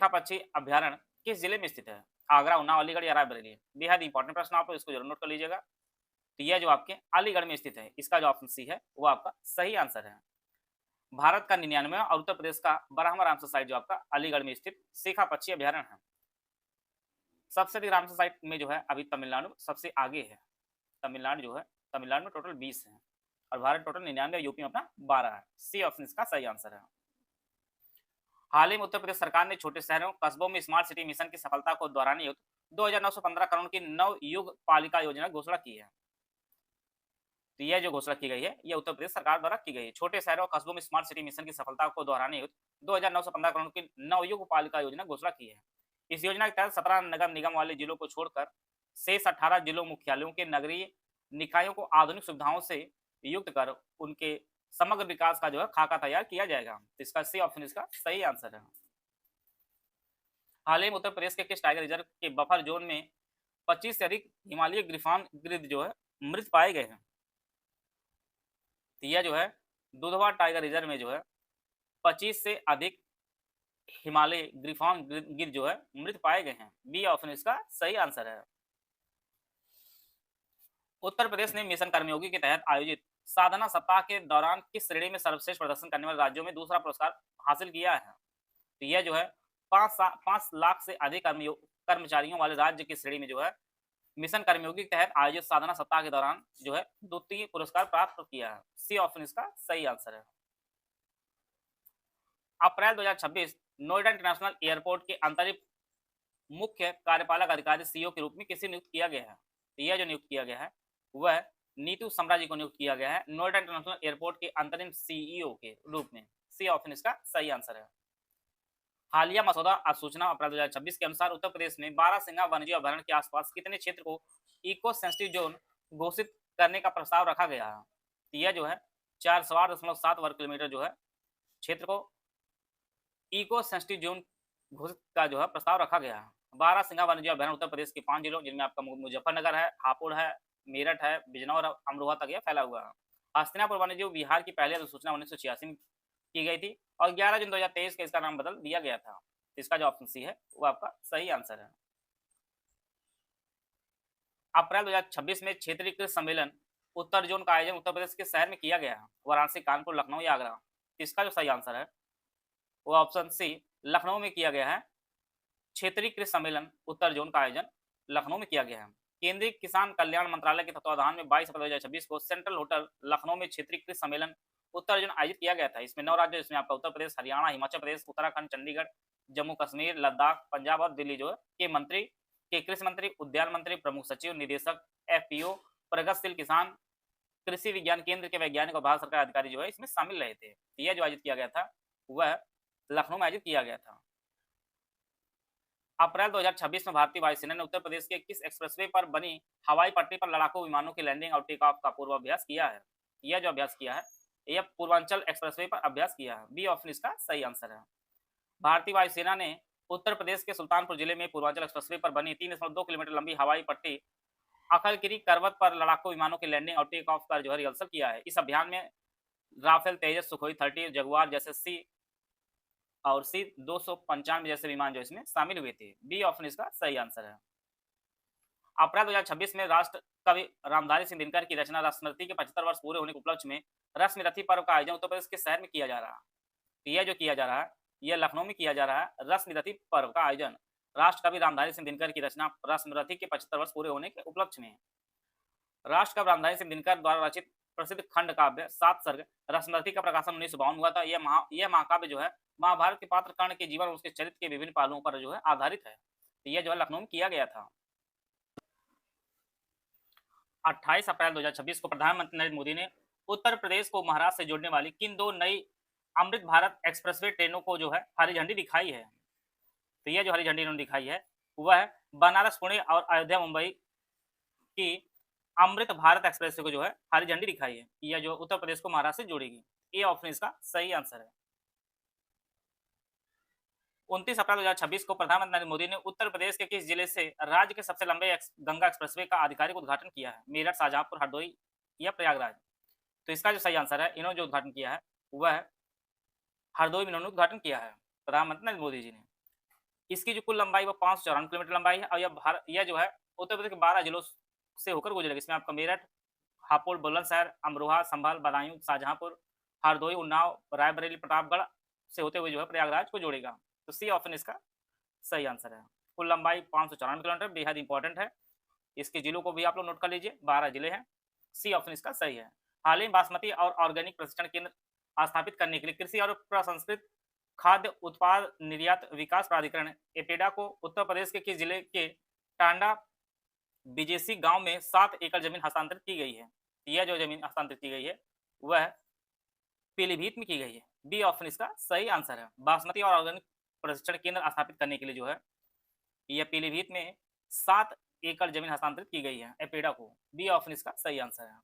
पक्षी अभ्यारण्य किस जिले में स्थित है? आगरा, उन्नाव, अलीगढ़ या रायबरेली? बेहद इंपॉर्टेंट प्रश्न आप इसको जरूर नोट कर लीजिएगा। तो यह जो आपके अलीगढ़ में स्थित है। इसका जो ऑप्शन सी है वो आपका सही आंसर है। भारत का 99 और उत्तर प्रदेश का 12वां रामसर साइट जो आपका अलीगढ़ में स्थित शेखा पक्षी अभ्यारण्य है। सबसे अधिक रामसर साइट में जो है अभी तमिलनाडु सबसे आगे है। तमिलनाडु में टोटल 20 है और भारत टोटल 99 और यूपी में अपना 12 है। सी ऑप्शन इसका सही आंसर है। हाल ही में उत्तर प्रदेश सरकार ने छोटे शहरों कस्बों में स्मार्ट सिटी मिशन की सफलता को दोहराने हेतु 2915 करोड़ की नवयुग पालिका योजना की घोषणा की है। तो यह जो घोषणा की गई है यह उत्तर प्रदेश सरकार द्वारा की गई है। छोटे शहरों और कस्बों में स्मार्ट सिटी मिशन की सफलता को दोहराने हेतु 2915 करोड़ की नवयुग पालिका योजना घोषणा की है। इस योजना के तहत 17 नगर निगम वाले जिलों को छोड़कर शेष 18 जिलों मुख्यालयों के नगरीय निकायों को आधुनिक सुविधाओं से युक्त कर उनके समग्र विकास का जो है खाका तैयार किया जाएगा। तो इसका सी ऑप्शन इसका सही आंसर है। हाल ही में उत्तर प्रदेश के किस टाइगर रिजर्व के बफर जोन में 25 से अधिक हिमालयी ग्रिफॉन गिद्ध जो है मृत पाए गए हैं? तो यह जो है दुधवा टाइगर रिजर्व में जो है 25 से अधिक हिमालय ग्रिफॉन गिद्ध जो है मृत पाए गए हैं। बी ऑप्शन इसका सही आंसर है। उत्तर प्रदेश ने मिशन कर्मयोगी के तहत आयोजित साधना सप्ताह के दौरान किस श्रेणी में सर्वश्रेष्ठ प्रदर्शन करने वाले राज्यों में दूसरा पुरस्कार हासिल किया है? तो यह जो है 5 लाख से अधिक कर्मचारियों वाले राज्य की श्रेणी में जो है मिशन कर्मयोगी के तहत आयोजित साधना सप्ताह के दौरान जो है द्वितीय पुरस्कार प्राप्त किया है। सी ऑप्शन इसका सही आंसर है। अप्रैल 2026 नोएडा इंटरनेशनल एयरपोर्ट के अंतरिम मुख्य कार्यपालक अधिकारी सीईओ के रूप में किसे नियुक्त किया गया है? तो यह जो नियुक्त किया गया है वह नीतू समरा जी को नियुक्त किया गया है नोएडा इंटरनेशनल एयरपोर्ट के अंतरिम सीईओ के रूप में। सी ऑप्शन इसका सही आंसर है। हालिया मसौदा अधिसूचना अप्रैल 2026 के अनुसार उत्तर प्रदेश में बारहसिंगा वन्यजीव अभयारण्य के आसपास कितने क्षेत्र को इको सेंसिटिव जोन घोषित करने का प्रस्ताव रखा गया है? तो यह जो है 408.7 वर्ग किलोमीटर जो है क्षेत्र को इको सेंसिटिव जोन घोषित का जो है प्रस्ताव रखा गया है। बारहसिंगा वन्यजीव अभयारण्य उत्तर प्रदेश के 5 जिलों जिनमें आपका मुजफ्फरनगर है, हापुड़ है, मेरठ है, बिजनौर और अमरोहा तक यह फैला हुआ है। हस्तिनापुर वन्यजीव विहार की पहली अधिसूचना 1986 में की गई थी और 11 जून 2023 को इसका नाम बदल दिया गया था। इसका जो ऑप्शन सी है वो आपका सही आंसर है। अप्रैल 2026 में क्षेत्रीय कृषि सम्मेलन उत्तर जोन का आयोजन उत्तर प्रदेश के शहर में किया गया है, वाराणसी, कानपुर, लखनऊ या आगरा। इसका जो सही आंसर है वो ऑप्शन सी लखनऊ में किया गया है। क्षेत्रीय कृषि सम्मेलन उत्तर जोन का आयोजन लखनऊ में किया गया है। केंद्रीय किसान कल्याण मंत्रालय के तत्वाधान में 22 अप्रैल 2026 को सेंट्रल होटल लखनऊ में क्षेत्रीय कृषि सम्मेलन उत्तर जोन आयोजित किया गया था। इसमें 9 राज्य, इसमें आपका उत्तर प्रदेश, हरियाणा, हिमाचल प्रदेश, उत्तराखंड, चंडीगढ़, जम्मू कश्मीर, लद्दाख, पंजाब और दिल्ली जो के कृषि मंत्री, उद्यान मंत्री, प्रमुख सचिव, निदेशक, एफपीओ, प्रगतिशील किसान कृषि विज्ञान केंद्र के वैज्ञानिक और भारत सरकार अधिकारी जो है इसमें शामिल रहे थे। यह जो आयोजित किया गया था वह लखनऊ में आयोजित किया गया था। अप्रैल 2026 में भारतीय वायुसेना ने उत्तर प्रदेश के किस एक्सप्रेसवे पर बनी हवाई पट्टी पर लड़ाकू विमानों की लैंडिंग और टेक ऑफ का पूर्वाभ्यास किया है? यह जो अभ्यास किया है यह पूर्वांचल एक्सप्रेसवे पर अभ्यास किया है। बी ऑप्शन इसका सही आंसर है। भारतीय वायुसेना ने उत्तर प्रदेश के सुल्तानपुर जिले में पूर्वांचल एक्सप्रेसवे पर बनी 3.2 किलोमीटर लंबी हवाई पट्टी अखलगिरी पर्वत पर लड़ाकू विमानों की लैंडिंग और टेक ऑफ का जो है रिहर्सल किया है। इस अभियान में राफेल, तेजस, सुखोई 30, जगुआर जैसे C-295 जैसे विमान जो इसमें शामिल हुए थे। बी ऑप्शन इसका सही आंसर है। अप्रैल 2026 में राष्ट्र कवि रामधारी सिंह दिनकर की रचना रसमरती के 75 वर्ष पूरे होने के उपलक्ष्य में रश्मिरथी पर्व का आयोजन उत्तर प्रदेश के शहर में किया जा रहा है। यह जो किया जा रहा है यह लखनऊ में किया जा रहा है। रश्मिरथी पर्व का आयोजन राष्ट्र कवि रामधारी सिंह दिनकर की रचना रश्मिरथी के 75 वर्ष पूरे होने के उपलक्ष्य में राष्ट्र कवि रामधारी सिंह दिनकर द्वारा रचित प्रसिद्ध खंड काव्य 7 सर्ग रश्मिरथी का प्रकाशन 1952 हुआ था। यह महाकाव्य जो है महाभारत के पात्र कर्ण के जीवन और उसके चरित्र के विभिन्न पहलुओं पर जो है आधारित है। तो यह जो है लखनऊ में किया गया था। 28 अप्रैल 2026 को प्रधानमंत्री नरेंद्र मोदी ने उत्तर प्रदेश को महाराष्ट्र से जोड़ने वाली किन 2 नई अमृत भारत एक्सप्रेसवे ट्रेनों को जो है हरी झंडी दिखाई है? तो यह जो हरी झंडी इन्होंने दिखाई है वह बनारस, पुणे और अयोध्या, मुंबई की अमृत भारत एक्सप्रेसवे को जो है हरी झंडी दिखाई है। यह जो उत्तर प्रदेश को महाराष्ट्र से जोड़ेगी। ये ऑप्शन इसका सही आंसर है। 29 अप्रैल 2026 को प्रधानमंत्री नरेंद्र मोदी ने उत्तर प्रदेश के किस जिले से राज्य के सबसे लंबे गंगा एक्सप्रेसवे का आधिकारिक उद्घाटन किया है? मेरठ, शाहजहांपुर, हरदोई या प्रयागराज? तो इसका जो सही आंसर है इन्होंने जो उद्घाटन किया है वह हरदोई में इन्होंने उद्घाटन किया है प्रधानमंत्री नरेंद्र मोदी जी ने। इसकी जो कुल लंबाई वो 594 किलोमीटर लंबाई है और यह जो है उत्तर प्रदेश के 12 जिलों से होकर गुजरेगा। इसमें आपका मेरठ, हापुड़, बुलंदशहर, अमरोहा, संभल, बदायूं, शाहजहांपुर, हरदोई, उन्नाव, रायबरेली, प्रतापगढ़ से होते हुए जो है प्रयागराज को जोड़ेगा। तो सी ऑप्शन इसका सही आंसर है। कुल लंबाई 594 किलोमीटर, बेहद इंपॉर्टेंट है। इसके जिलों को भी आप लोग नोट कर लीजिए, 12 जिले हैं। सी ऑप्शन इसका सही है। हाल ही बासमती और ऑर्गेनिक प्रशिक्षण केंद्र स्थापित करने के लिए कृषि और प्रसंस्कृत खाद्य उत्पाद निर्यात विकास प्राधिकरण एपेडा को उत्तर प्रदेश के किस जिले के टांडा बिजेसी गांव में 7 एकड़ जमीन हस्तांतरित की गई है? यह जो जमीन हस्तांतरित की गई है वह पीलीभीत में की गई है। बी ऑप्शन इसका सही आंसर है। बासमती और ऑर्गेनिक प्रशिक्षण केंद्र स्थापित करने के लिए जो है यह पीलीभीत में 7 एकड़ जमीन हस्तांतरित की गई है एपेडा को। बी ऑप्शन इसका सही आंसर है।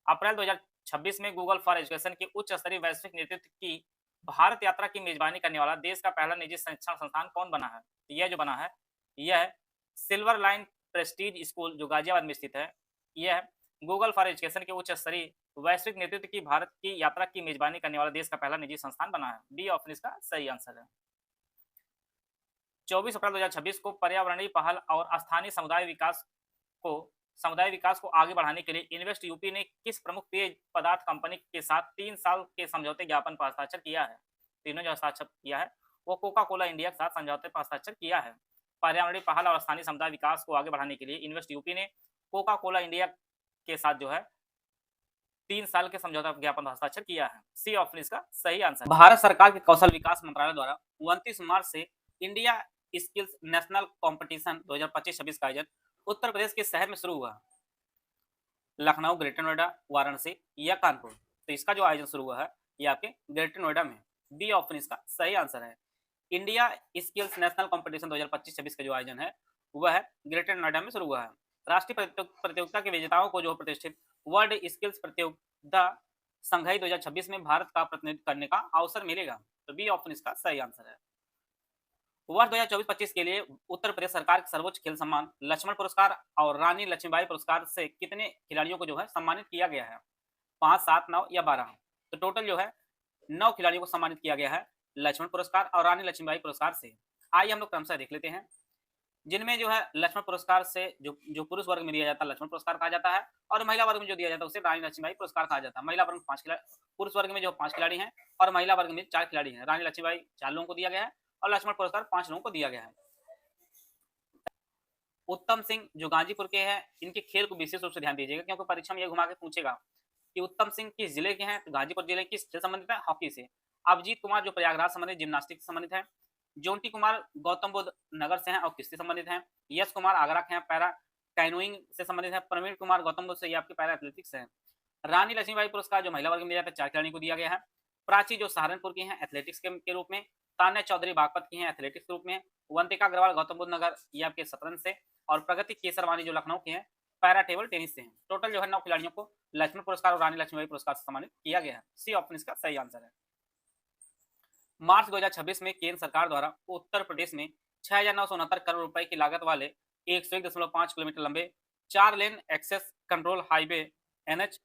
अप्रैल 2026 में गूगल फॉर एजुकेशन के उच्च स्तरीय वैश्विक नेतृत्व की भारत यात्रा की मेजबानी करने वाला देश का पहला निजी शिक्षण संस्थान कौन बना है? यह जो बना है यह सिल्वर लाइन प्रेस्टीज स्कूल जो गाजियाबाद में स्थित है। यह गूगल फॉर एजुकेशन के उच्च स्तरीय वैश्विक नेतृत्व की भारत की यात्रा की मेजबानी करने वाला देश का पहला निजी संस्थान बना है। बी ऑप्शन इसका सही आंसर है। 24 अप्रैल 2026 को पर्यावरणीय पहल और स्थानीय समुदाय विकास को आगे बढ़ाने के लिए इन्वेस्ट यूपी ने किस प्रमुख पेय पदार्थ कंपनी के साथ 3 साल के समझौते ज्ञापन पर हस्ताक्षर किया है? तीनों जो हस्ताक्षर किया है वो कोका कोला इंडिया के साथ समझौते पर हस्ताक्षर किया है। पर्यावरणीय पहल और स्थानीय समुदाय विकास को आगे बढ़ाने के लिए इन्वेस्ट यूपी ने कोका कोला इंडिया के साथ जो है 3 साल के समझौता ज्ञापन पर हस्ताक्षर किया है। सी ऑप्शन इसका सही आंसर। भारत सरकार के कौशल विकास मंत्रालय द्वारा 29 मार्च से इंडिया स्किल्स नेशनल कंपटीशन 2025-26 का आयोजन उत्तर प्रदेश के शहर में शुरू हुआ। लखनऊ, ग्रेटर नोएडा, वाराणसी या कानपुर। तो इसका जो आयोजन शुरू हुआ है ये आपके ग्रेटर नोएडा में। बी ऑप्शन इसका सही आंसर है। इंडिया स्किल्स नेशनल कंपटीशन 2025-26 का जो आयोजन है वह है ग्रेटर नोएडा में शुरू हुआ है। राष्ट्रीय प्रतियोगिता के विजेताओं को जो प्रतिष्ठित वर्ल्ड स्किल्स प्रतियोगिता संघाई 2026 में भारत का प्रतिनिधित्व करने का अवसर मिलेगा। तो बी ऑप्शन इसका सही आंसर है। वर्ष 2024-25 के लिए उत्तर प्रदेश सरकार के सर्वोच्च खेल सम्मान लक्ष्मण पुरस्कार और रानी लक्ष्मीबाई पुरस्कार से कितने खिलाड़ियों को जो है सम्मानित किया गया है? 5, 7, 9 या 12। तो टोटल जो है 9 खिलाड़ियों को सम्मानित किया गया है लक्ष्मण पुरस्कार और रानी लक्ष्मीबाई पुरस्कार से। आइए हम लोग क्रमशः देख लेते हैं। जिनमें जो है लक्ष्मण पुरस्कार से जो पुरुष वर्ग में दिया जाता है लक्ष्मण पुरस्कार कहा जाता है, और महिला वर्ग में जो दिया जाता है उसे रानी लक्ष्मीबाई पुरस्कार कहा जाता है। महिला वर्ग में 5 खिलाड़ी, पुरुष वर्ग में जो 5 खिलाड़ी हैं और महिला वर्ग में 4 खिलाड़ी हैं। रानी लक्ष्मीबाई 4 लोगों को दिया गया है और लक्ष्मण पुरस्कार 5 लोगों को दिया गया है। उत्तम सिंह जो गाजीपुर के हैं, इनके खेल को विशेष रूप से ध्यान दीजिएगा क्योंकि परीक्षा में ये घुमा के पूछेगा कि उत्तम सिंह किस जिले के हैं। तो गाजीपुर जिले किस खेल संबंधित है? हॉकी से। अभिजीत कुमार जो प्रयागराज संबंधित जिम्नास्टिक से संबंधित है। जोंटी कुमार गौतम बुद्ध नगर से हैं और किससे संबंधित हैं? यश कुमार आगरा के हैं, पैरा कैनोइंग से संबंधित है। प्रवीण कुमार गौतम बुद्ध से, ये आपके पैरा एथलेटिक्स है। रानी लक्ष्मीबाई पुरस्कार जो महिला वर्ग में दिया जाता है 4 खिलाड़ियों को दिया गया है। प्राची जो सहारनपुर की हैं एथलेटिक्स के रूप में। तान्या चौधरी बागपत की हैं एथलेटिक्स के रूप में। वंतिका अग्रवाल गौतम बुद्ध नगर, ये आपके शतरंज से। और प्रगति केसरवानी जो लखनऊ के हैं पैरा टेबल टेनिस से हैं। टोटल जो है 9 खिलाड़ियों को लक्ष्मण पुरस्कार और रानी लक्ष्मीबाई पुरस्कार से सम्मानित किया गया है। सी ऑप्शन इसका सही आंसर है। मार्च 2026 में केंद्र सरकार द्वारा उत्तर प्रदेश में 6,969 करोड़ रुपए की लागत वाले 101.5 किलोमीटर लंबे 4 lane access control highway NH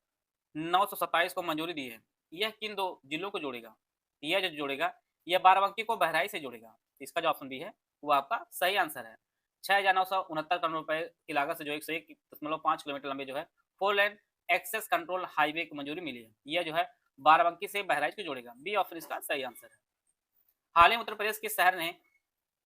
927 को मंजूरी दी है। यह किन 2 जिलों को जोड़ेगा? यह जो जोड़ेगा यह बाराबंकी को बहराइच से जोड़ेगा। इसका जो ऑप्शन बी है वो आपका सही आंसर है। 6,969 करोड़ रुपए की लागत से जो 101.5 किलोमीटर लंबे जो है 4 लेन एक्सेस कंट्रोल हाईवे को मंजूरी मिली है। यह जो है बाराबंकी से बहराइच को जोड़ेगा। बी ऑप्शन इसका सही आंसर है। हाल ही उत्तर प्रदेश के शहर ने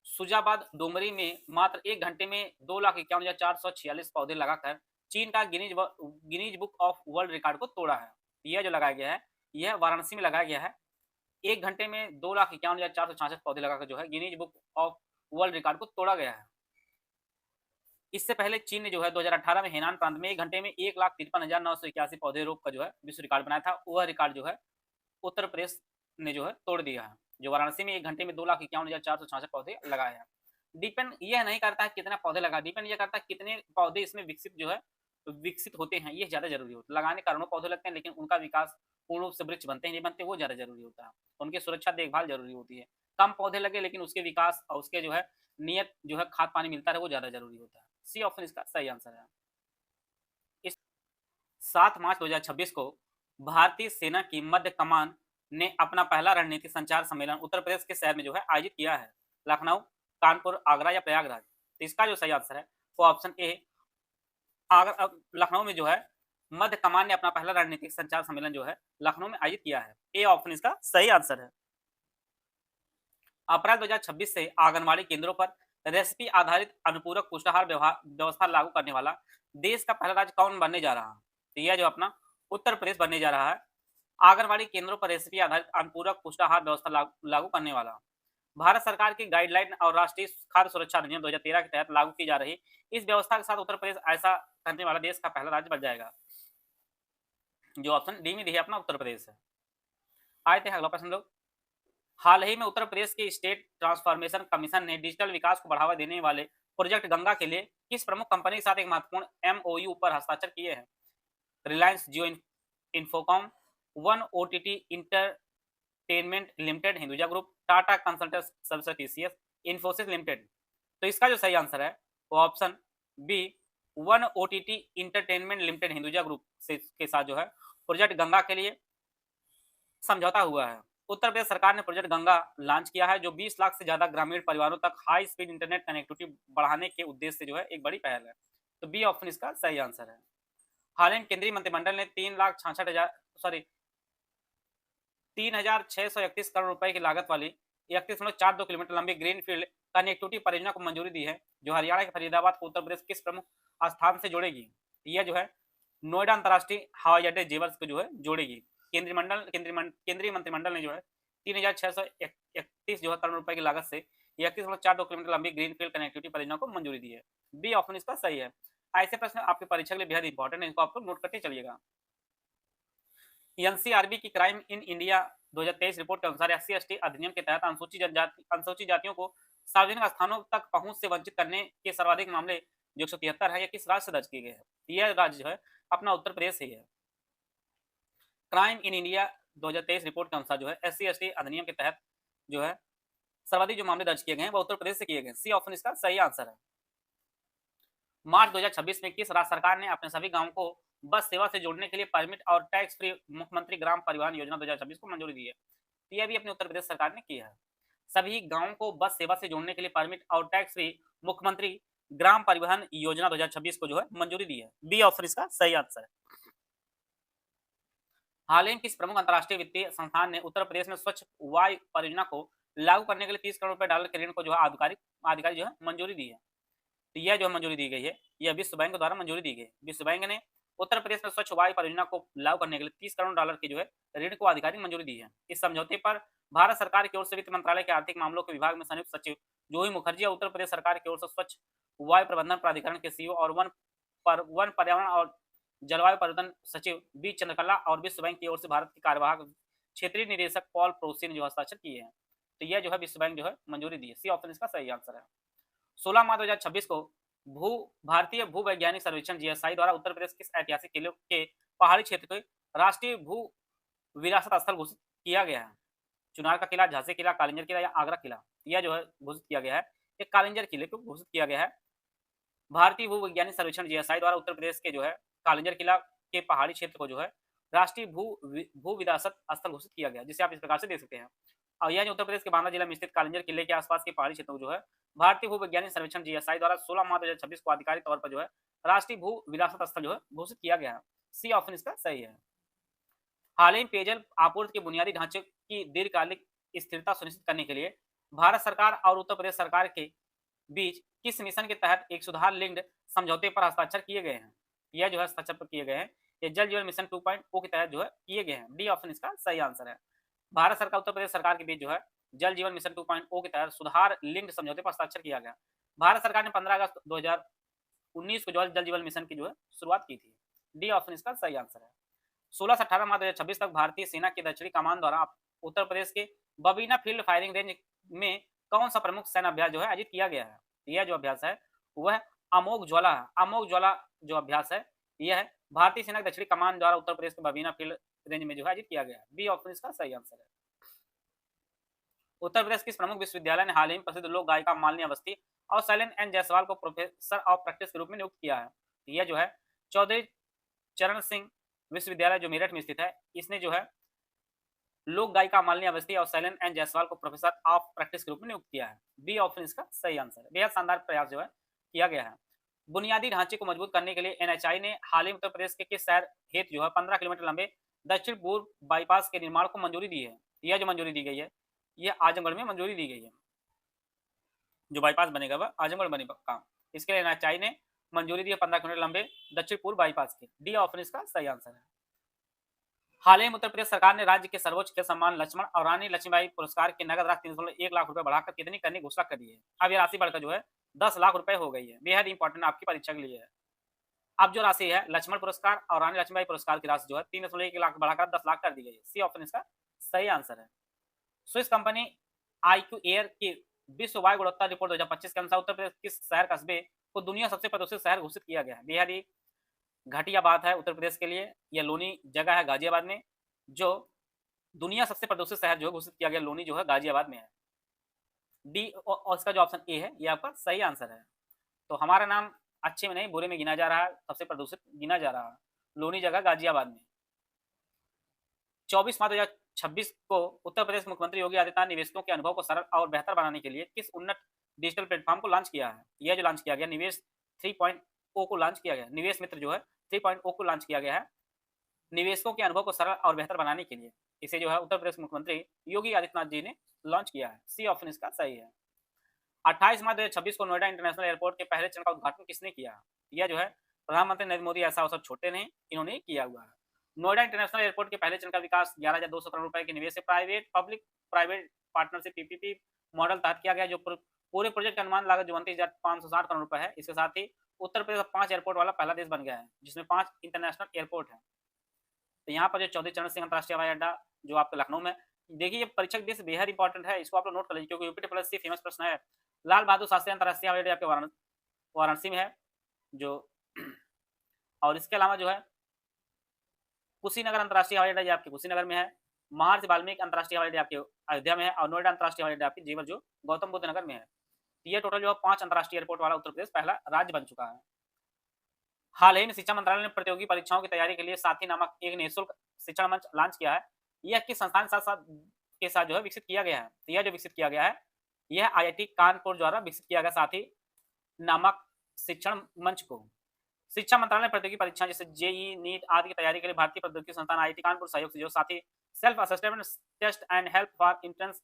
सुजाबाद डोमरी में मात्र 1 घंटे में 2,51,446 पौधे लगाकर चीन का Guinness book of world record को तोड़ा है। यह जो लगाया गया है यह वाराणसी में लगाया गया है। 1 घंटे में 2,51,466 पौधे लगाकर जो है Guinness book of world record को तोड़ा गया है। इससे पहले चीन ने जो है 2018 में हेनान प्रांत में 1 घंटे में 1,53,981 पौधे रोप का जो है विश्व रिकॉर्ड बनाया था। वह रिकॉर्ड जो है उत्तर प्रदेश ने जो है तोड़ दिया है। जो वाराणसी में 1 घंटे में 2,51,466 पौधे लगाए हैं। डिपेंड यह नहीं करता है कितना पौधे लगा, डिपेंड यह करता है कितने पौधे इसमें विकसित होते हैं, ये ज्यादा जरूरी होता है। लगाने कारणों पौधे लगते हैं लेकिन उनका विकास पूर्ण रूप से वृक्ष बनते हैं नहीं बनते, वो ज्यादा जरूरी होता है। उनकी सुरक्षा देखभाल जरूरी होती है। कम पौधे लगे लेकिन उसके विकास और उसके जो है नियत जो है खाद पानी मिलता है वो ज्यादा जरूरी होता है। सी ऑप्शन इसका सही आंसर है। इस 7 मार्च 2026 को भारतीय सेना की मध्य कमान ने अपना पहला रणनीतिक संचार सम्मेलन उत्तर प्रदेश के शहर में जो है आयोजित किया है। लखनऊ, कानपुर, आगरा या प्रयागराज। तो इसका जो सही आंसर है वो ऑप्शन ए आगरा लखनऊ में जो है मध्य कमान ने अपना पहला रणनीतिक संचार सम्मेलन जो है लखनऊ में आयोजित किया है। ए ऑप्शन इसका सही आंसर है। अप्रैल 2026 से आंगनबाड़ी केंद्रों पर रेसिपी आधारित अनुपूरक पुष्टाहार व्यवस्था लागू करने वाला देश का पहला राज्य कौन बनने जा रहा है? तो यह जो अपना उत्तर प्रदेश बनने जा रहा है। आंगनबाड़ी केंद्रों पर रेसिपी आधारित अनुपूरक पुष्टाहार व्यवस्था लागू करने वाला भारत सरकार की गाइडलाइन और राष्ट्रीय खाद्य सुरक्षा अधिनियम 2013 के तहत लागू की जा रही इस व्यवस्था के साथ उत्तर प्रदेश ऐसा करने वाला देश का पहला राज्य बन जाएगा। जो ऑप्शन डी में दी है अपना उत्तर प्रदेश है। आए थे अगला प्रश्न लोग। हाल ही में उत्तर प्रदेश के स्टेट ट्रांसफॉर्मेशन कमीशन ने डिजिटल विकास को बढ़ावा देने वाले प्रोजेक्ट गंगा के लिए किस प्रमुख कंपनी के साथ एक महत्वपूर्ण MOU पर हस्ताक्षर किए हैं? Reliance Jio Infocomm, one OTT Entertainment Limited Hinduja Group, Tata Consultant Services TCS, Infosys Limited. तो इसका जो सही आंसर है वो option B one OTT Entertainment Limited Hinduja Group के साथ जो है प्रोजेक्ट गंगा के लिए समझौता हुआ है। उत्तर प्रदेश सरकार ने प्रोजेक्ट गंगा लॉन्च किया है जो 20 लाख से ज्यादा ग्रामीण परिवारों तक हाई स्पीड इंटरनेट कनेक्टिविटी बढ़ाने के उद्देश्य से जो है एक बड़ी पहल है। तो बी ऑप्शन इसका सही आंसर है। हाल ही में केंद्रीय मंत्रिमंडल ने 3,631 करोड़ रुपए की लागत वाली 31.42 किलोमीटर लंबी ग्रीनफील्ड कनेक्टिविटी परियोजना को मंजूरी दी है, जो हरियाणा के फरीदाबाद को उत्तर प्रदेश किस प्रमुख स्थान से जोड़ेगी? यह जो है नोएडा अंतर्राष्ट्रीय हवाई अड्डे जेवर्स को जो है जोड़ेगी। केंद्रीय मंत्रिमंडल ने जो है 3,631 जो है करोड़ रुपए की लागत से 31.42 किलोमीटर लंबी ग्रीनफील्ड कनेक्टिविटी परियोजना को मंजूरी दी है। बी ऑप्शन इसका सही है। ऐसे प्रश्न आपकी परीक्षा के लिए बेहद इंपॉर्टेंट है, इनको आपको नोट करते चलिएगा। एनसीआरबी की क्राइम इन इंडिया 2023 रिपोर्ट के अनुसार SC/ST अधिनियम के तहत अनुसूचित जातियों को सार्वजनिक स्थानों तक पहुंच से वंचित करने के सर्वाधिक मामले जो 173 है, यह किस राज्य से दर्ज किए गए हैं? यह राज्य जो है अपना उत्तर प्रदेश ही है। क्राइम इन इंडिया 2023 रिपोर्ट के अनुसार जो है SC/ST अधिनियम के तहत जो है सर्वाधिक जो मामले दर्ज किए गए हैं वो उत्तर प्रदेश से किए गए। सी ऑप्शन इसका सही आंसर है। मार्च 2026 में किस राज्य सरकार ने अपने सभी गांवों को बस सेवा से जोड़ने के लिए परमिट और टैक्स फ्री मुख्यमंत्री ग्राम परिवहन योजना 2026 को मंजूरी दी है? यह भी अपने उत्तर प्रदेश सरकार ने किया है। सभी गांवों को बस सेवा से जोड़ने के लिए परमिट और टैक्स फ्री मुख्यमंत्री ग्राम परिवहन योजना 2026 को जो है मंजूरी दी है। बी ऑप्शन इसका सही आंसर है। हाल ही में किस प्रमुख अंतर्राष्ट्रीय वित्तीय संस्थान ने उत्तर प्रदेश में स्वच्छ वायु परियोजना को लागू करने के लिए 30 करोड़ रुपए डॉलर के ऋण को जो है आधिकारिक जो है मंजूरी दी है? तो यह जो मंजूरी दी गई है यह विश्व बैंक द्वारा मंजूरी दी गई। विश्व बैंक ने उत्तर प्रदेश में स्वच्छ वायु परियोजना को लागू करने के लिए 30 करोड़ डॉलर की जो है ऋण को आधिकारिक मंजूरी दी है। इस समझौते पर भारत सरकार की ओर से वित्त मंत्रालय के आर्थिक मामलों के विभाग में संयुक्त सचिव जूही मुखर्जी और उत्तर प्रदेश सरकार की ओर से स्वच्छ वायु प्रबंधन प्राधिकरण के सीईओ और वन पर्यावरण और जलवायु परिवर्तन सचिव बी चंद्रकला और विश्व बैंक की ओर से भारत के कार्यवाहक क्षेत्रीय निदेशक पॉल प्रोसी ने जो हस्ताक्षर किए हैं। तो यह जो है विश्व बैंक जो है मंजूरी दी है। सी ऑप्शन इसका सही आंसर है। 16 मार्च 2026 को भारतीय भूवैज्ञानिक सर्वेक्षण GSI द्वारा उत्तर प्रदेश किस ऐतिहासिक किले के पहाड़ी क्षेत्र को राष्ट्रीय भू विरासत स्थल घोषित किया गया है? चुनार का किला, झांसी किला, कालिंजर किला या आगरा किला? यह जो है घोषित किया गया है, ये कालिंजर किले को घोषित किया गया है। भारतीय भूवैज्ञानिक सर्वेक्षण GSI द्वारा उत्तर प्रदेश के जो है कालिंजर किला के पहाड़ी क्षेत्र को जो है राष्ट्रीय भू विरासत स्थल घोषित किया गया, जिसे आप इस प्रकार से देख सकते हैं। और यह जो उत्तर प्रदेश के बांदा जिला में स्थित कालिंजर किले के आसपास के पहाड़ी क्षेत्रों को जो है भारतीय भूवैज्ञानिक सर्वेक्षण GSI द्वारा 16 मार्च 2026 को आधिकारिक तौर पर जो है राष्ट्रीय भू विरासत स्थल जो है घोषित किया गया है। सी ऑप्शन इसका सही है। हाल ही में पेयजल आपूर्ति के बुनियादी ढांचे की दीर्घकालिक स्थिरता सुनिश्चित करने के लिए भारत सरकार और उत्तर प्रदेश सरकार के बीच किस मिशन के तहत एक सुधार लिंक्ड समझौते पर हस्ताक्षर किए गए हैं? यह जो है हस्ताक्षर किए गए हैं ये जल जीवन मिशन 2.0 के तहत जो है किए गए हैं। डी ऑप्शन इसका सही आंसर है। भारत सरकार उत्तर प्रदेश सरकार के बीच जो है जल जीवन मिशन 2.0 के तहत सुधार लिंक्ड समझौते पर हस्ताक्षर किया गया। भारत सरकार ने 15 अगस्त 2019 को जो है जल जीवन मिशन की जो है शुरुआत की थी। डी ऑप्शन इसका सही आंसर है। 16 से 18 मार्च 2026 तक भारतीय सेना के दक्षिणी कमान द्वारा उत्तर प्रदेश के बबीना फील्ड फायरिंग रेंज में कौन सा प्रमुख सैन्य अभ्यास जो है आयोजित किया गया है? यह जो अभ्यास है वह अमोघ ज्वाला है। अमोघ ज्वाला जो अभ्यास है यह है भारतीय सेना के दक्षिणी कमान द्वारा उत्तर प्रदेश के बबीना फील्ड रेंज में जो है आयोजित किया गया है। बी ऑप्शन इसका सही आंसर है। उत्तर प्रदेश किस प्रमुख विश्वविद्यालय ने हाल ही में प्रसिद्ध लोक गायिका मालिनी अवस्थी और शैलेन एन जायसवाल को प्रोफेसर ऑफ प्रैक्टिस के रूप में नियुक्त किया है? यह जो है चौधरी चरण सिंह विश्वविद्यालय जो मेरठ में स्थित है, इसने जो है लोक गायिका मालिनी अवस्थी और शैलेन एन जायसवाल को प्रोफेसर ऑफ प्रैक्टिस के रूप में नियुक्त किया है। बी ऑप्शन इसका सही आंसर है। बेहद शानदार प्रयास जो है किया गया है। बुनियादी ढांचे को मजबूत करने के लिए NHI ने हाल ही में उत्तर प्रदेश के किस शहर हेतु जो है 15 किलोमीटर लंबे दक्षिण पूर्व बाईपास के निर्माण को मंजूरी दी है? यह जो मंजूरी दी गई है यह आजमगढ़ में मंजूरी दी गई है। जो बाईपास बनेगा वह आजमगढ़ बनेगा। इसके लिए NHI ने मंजूरी दी है 15 किलोमीटर लंबे दक्षिण पूर्व बाईपास की। डी ऑप्शन इसका सही आंसर है। हाल ही में उत्तर प्रदेश सरकार ने राज्य के सर्वोच्च खेल सम्मान लक्ष्मण और रानी लक्ष्मीबाई पुरस्कार की नगद राशि 3.1 लाख रुपए बढ़ाकर कितनी करने की घोषणा कर दी है? अब यह राशि बढ़कर जो है 10 लाख रुपए हो गई है। बेहद इंपॉर्टेंट आपकी परीक्षा के लिए है। अब जो राशि है लक्ष्मण पुरस्कार और रानी लक्ष्मीबाई पुरस्कार की राशि जो है 3.1 लाख बढ़ाकर 10 लाख कर दी गई है। सी ऑप्शन इसका सही आंसर है। स्विस कंपनी IQ एयर की विश्व वायु गुणवत्ता रिपोर्ट 2025 के अनुसार उत्तर प्रदेश किस शहर कस्बे को दुनिया सबसे प्रदूषित शहर घोषित किया गया है? बेहद ही घटिया बात है उत्तर प्रदेश के लिए। यह लोनी जगह है गाजियाबाद में, जो दुनिया सबसे प्रदूषित शहर जो है घोषित किया गया लोनी जो है गाजियाबाद में है। डी और इसका जो ऑप्शन ए है ये आपका सही आंसर है। तो हमारा नाम अच्छे में नहीं बुरे में गिना जा रहा है, सबसे प्रदूषित गिना जा रहा है लोनी जगह गाजियाबाद में। 24 मार्च 2026 को उत्तर प्रदेश मुख्यमंत्री योगी आदित्यनाथ निवेशकों के अनुभव को सरल और बेहतर बनाने के लिए किस उन्नत डिजिटल प्लेटफॉर्म को लॉन्च किया है? यह जो लॉन्च किया गया निवेश 3.0 को लॉन्च किया गया। निवेश मित्र जो है 3.0 को लॉन्च किया गया है। निवेशकों के अनुभव को सरल और बेहतर बनाने के लिए इसे जो है उत्तर प्रदेश के मुख्यमंत्री योगी आदित्यनाथ जी ने लॉन्च किया है। सी ऑप्शन इसका सही है। 28 मार्च 2026 को नोएडा इंटरनेशनल एयरपोर्ट के पहले चरण का उद्घाटन किसने किया? यह जो है प्रधानमंत्री नरेंद्र मोदी, ऐसा अवसर छोटे नहीं, इन्होंने किया हुआ है। नोएडा इंटरनेशनल एयरपोर्ट के पहले चरण का विकास 11,200 करोड़ रुपए के निवेश से public private partnership PPP model तहत किया गया, जो पूरे प्रोजेक्ट का अनुमान लागत 29,560 करोड़ रुपए है। इसके साथ ही उत्तर प्रदेश 5 एयरपोर्ट वाला पहला देश बन गया है, जिसमें 5 इंटरनेशनल एयरपोर्ट है। तो यहाँ पर जो चौधरी चरण सिंह अंतर्राष्ट्रीय हवाई अड्डा जो आपके लखनऊ में, देखिए ये परीक्षक देश बेहद इंपॉर्टेंट है, इसको आप लोग नोट कर लीजिए, क्योंकि यूपी प्लस सी फेमस प्रश्न है। लाल बहादुर शास्त्री अंतर्राष्ट्रीय हवाई अड्डा आपके वाराणसी में है जो और इसके अलावा जो है कुशीनगर अंतर्राष्ट्रीय हवाई अड्डा आपके कुशीनगर में है। महर्षि वाल्मीकि अंतर्राष्ट्रीय हवाई अड्डा आपके अयोध्या में है और नोएडा अंतर्राष्ट्रीय हवाई अड्डा आपके जेवर जो गौतम बुद्ध नगर में है। तो ये टोटल जो है 5 अंतर्राष्ट्रीय एयरपोर्ट वाला उत्तर प्रदेश पहला राज्य बन चुका है। हाल ही में शिक्षा मंत्रालय ने प्रतियोगी परीक्षाओं की तैयारी के लिए साथी नामक एक निःशुल्क शिक्षण मंच लॉन्च किया है। यह किस संस्थान के साथ जो है विकसित किया गया है? तो यह जो विकसित किया गया है यह आईआईटी कानपुर द्वारा विकसित किया गया साथी नामक शिक्षण मंच को शिक्षा मंत्रालय ने प्रतियोगी परीक्षा जैसे जेई नीट आदि की तैयारी के लिए भारतीय प्रौद्योगिकी संस्थान आईआईटी कानपुर सहयोग से जो साथी self assessment test and help for entrance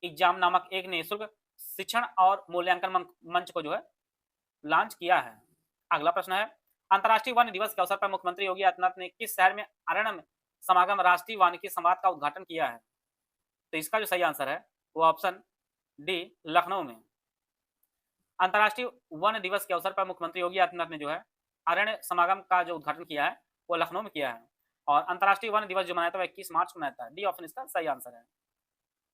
exam नामक एक निःशुल्क शिक्षण और मूल्यांकन मंच को जो है लॉन्च किया है। अगला प्रश्न है, अंतर्राष्ट्रीय वन दिवस के अवसर पर मुख्यमंत्री योगी आदित्यनाथ ने किस शहर में अरण्य समागम राष्ट्रीय वानिकी संवाद का उद्घाटन किया है? तो इसका जो सही आंसर है वो ऑप्शन डी लखनऊ में। अंतर्राष्ट्रीय वन दिवस के अवसर पर मुख्यमंत्री योगी आदित्यनाथ ने जो है अरण्य समागम का जो उद्घाटन किया है वो लखनऊ में किया है और अंतर्राष्ट्रीय वन दिवस जो मनाया था वो 21 मार्च को मनाया था। डी ऑप्शन इसका सही आंसर है।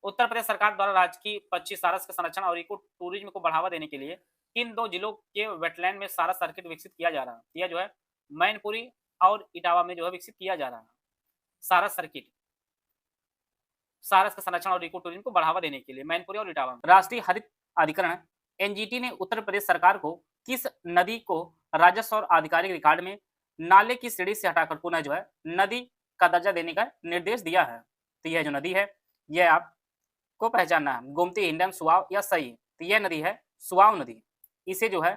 उत्तर प्रदेश सरकार द्वारा राज्य की 25 सारस के संरक्षण और इको टूरिज्म को बढ़ावा देने के लिए इन 2 जिलों के वेटलैंड में सारस सर्किट विकसित किया जा रहा है। यह जो है मैनपुरी और इटावा में जो है विकसित किया जा रहा है सारस सर्किट, सारस के संरक्षण और इको टूरिज्म को बढ़ावा देने के लिए मैनपुरी और इटावा में। राष्ट्रीय हरित अधिकरण एनजीटी ने उत्तर प्रदेश सरकार को किस नदी को राजस्व और आधिकारिक रिकॉर्ड में नाले की श्रेणी से हटाकर पुनः जो है नदी का दर्जा देने का निर्देश दिया है? तो यह जो नदी है यह आपको पहचानना है, गोमती, हिंडन, सुआव या सई। तो यह नदी है सुआव नदी, इसे जो है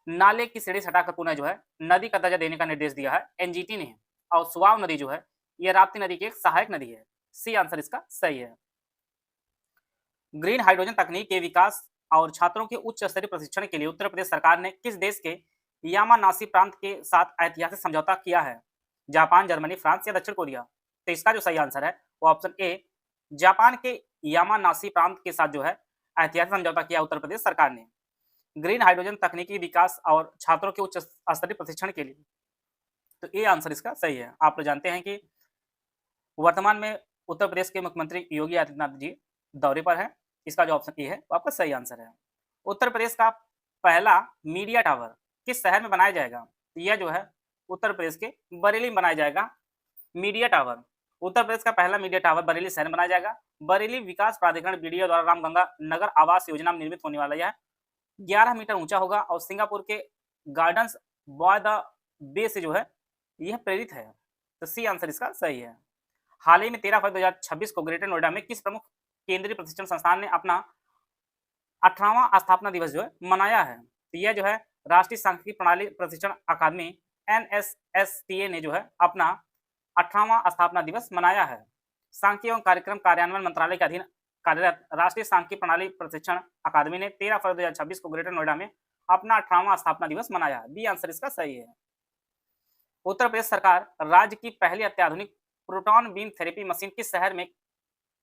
नाले की श्रेणी से हटाकर पुनः जो है नदी का दर्जा देने का निर्देश दिया है एनजीटी ने। और सुआव नदी जो है यह राप्ती नदी की एक सहायक नदी है। सी आंसर इसका सही है। ग्रीन हाइड्रोजन तकनीक के विकास और छात्रों के उच्च स्तरीय प्रशिक्षण के लिए उत्तर प्रदेश सरकार ने किस देश के यामानासी प्रांत के साथ ऐतिहासिक समझौता किया है? जापान, जर्मनी, फ्रांस या दक्षिण कोरिया? तो इसका जो सही आंसर है वो ऑप्शन ए जापान के यामानासी प्रांत के साथ जो है ऐतिहासिक समझौता किया उत्तर प्रदेश सरकार ने ग्रीन हाइड्रोजन तकनीकी विकास और छात्रों के उच्च स्तरीय प्रशिक्षण के लिए। तो ए आंसर इसका सही है। आप लोग जानते हैं कि वर्तमान में उत्तर प्रदेश के मुख्यमंत्री योगी आदित्यनाथ जी दौरे पर हैं। इसका जो ऑप्शन ए है वो आपका सही आंसर है। उत्तर प्रदेश का पहला मीडिया टावर किस शहर में बनाया जाएगा? यह जो है उत्तर प्रदेश के बरेली में बनाया जाएगा मीडिया टावर। उत्तर प्रदेश का पहला मीडिया टावर बरेली शहर में बनाया जाएगा। बरेली विकास प्राधिकरण बीडीओ द्वारा रामगंगा नगर आवास योजना में निर्मित होने वाला यह 11 मीटर ऊंचा होगा और सिंगापुर के गार्डन्स बाय द बे से जो है यह प्रेरित है। तो सी आंसर इसका सही है। हाल ही में 13 फरवरी 2026 को ग्रेटर नोएडा में किस प्रमुख केंद्रीय प्रशिक्षण संस्थान ने अपना 18वां स्थापना दिवस जो है मनाया है? तो यह जो है राष्ट्रीय सांख्यिकी प्रणाली प्रशिक्षण अकादमी NSSTA ने जो है अपना 18वां स्थापना दिवस मनाया है। सांख्यिकी एवं कार्यक्रम कार्यान्वयन मंत्रालय के अधीन कार्यरत राष्ट्रीय सांख्यिकी प्रणाली प्रशिक्षण अकादमी ने 13 फरवरी 2026 को ग्रेटर नोएडा में अपना 18वां स्थापना दिवस मनाया। बी आंसर इसका सही है। उत्तर प्रदेश सरकार राज्य की पहली अत्याधुनिक प्रोटॉन बीम थेरेपी मशीन किस शहर